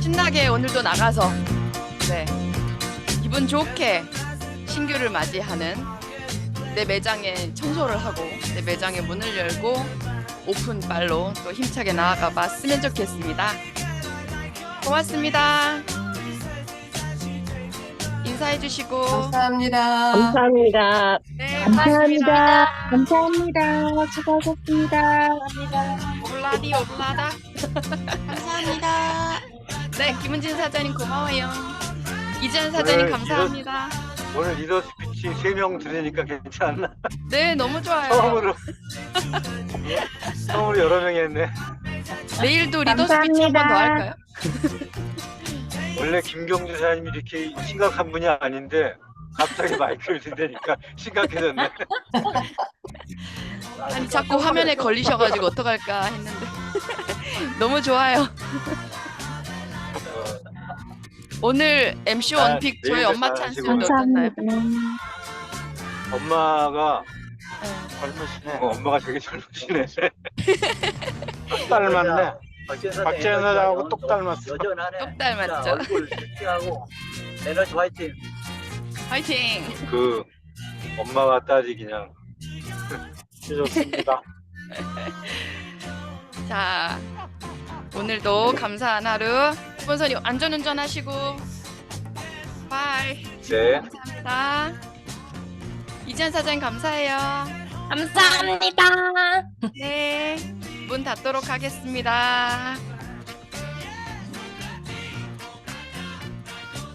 신나게 오늘도 나가서 네, 기분 좋게 신규를 맞이하는 내 매장에 청소를 하고 내 매장의 문을 열고 오픈빨로 또 힘차게 나아가 봤으면 좋겠습니다. 고맙습니다. 인사해 주시고. 감사합니다. 감사합니다. 네, 감사합니다. 감사합니다. 수고하셨습니다. 올라디 올라다. 감사합니다. 네, 김은진 사장님 고마워요. 이재현 사장님 네, 감사합니다. 오늘 리더 스피치 3명 들으니까 괜찮나? 네, 너무 좋아요. 처음으로 여러 명이 했네. 내일도 리더 스피치 한 번 더 할까요? 원래 김경주 사장님이 이렇게 심각한 분이 아닌데 갑자기 마이크를 들으니까 심각해졌네. 아니 자꾸 화면에 걸리셔가지고 어떡할까 했는데 너무 좋아요. 오늘 MC 원픽 저희 내일도 엄마 잘하시고. 찬스는 어땠나요? 엄마가 젊으시네. 엄마가 되게 젊으시네. 똑 닮았네. 박재현 사장하고 똑 닮았어. 여전하네. 똑 닮았죠. 자, 얼굴 섹시하고 에너지 화이팅. 화이팅! 그 엄마가 딸이 그냥 좋습니다. 자, 오늘도 감사한 하루. 스폰서님 안전운전 하시고 바이. 네. 감사합니다. 이지한 사장님 감사해요. 감사합니다. 네, 문 닫도록 하겠습니다.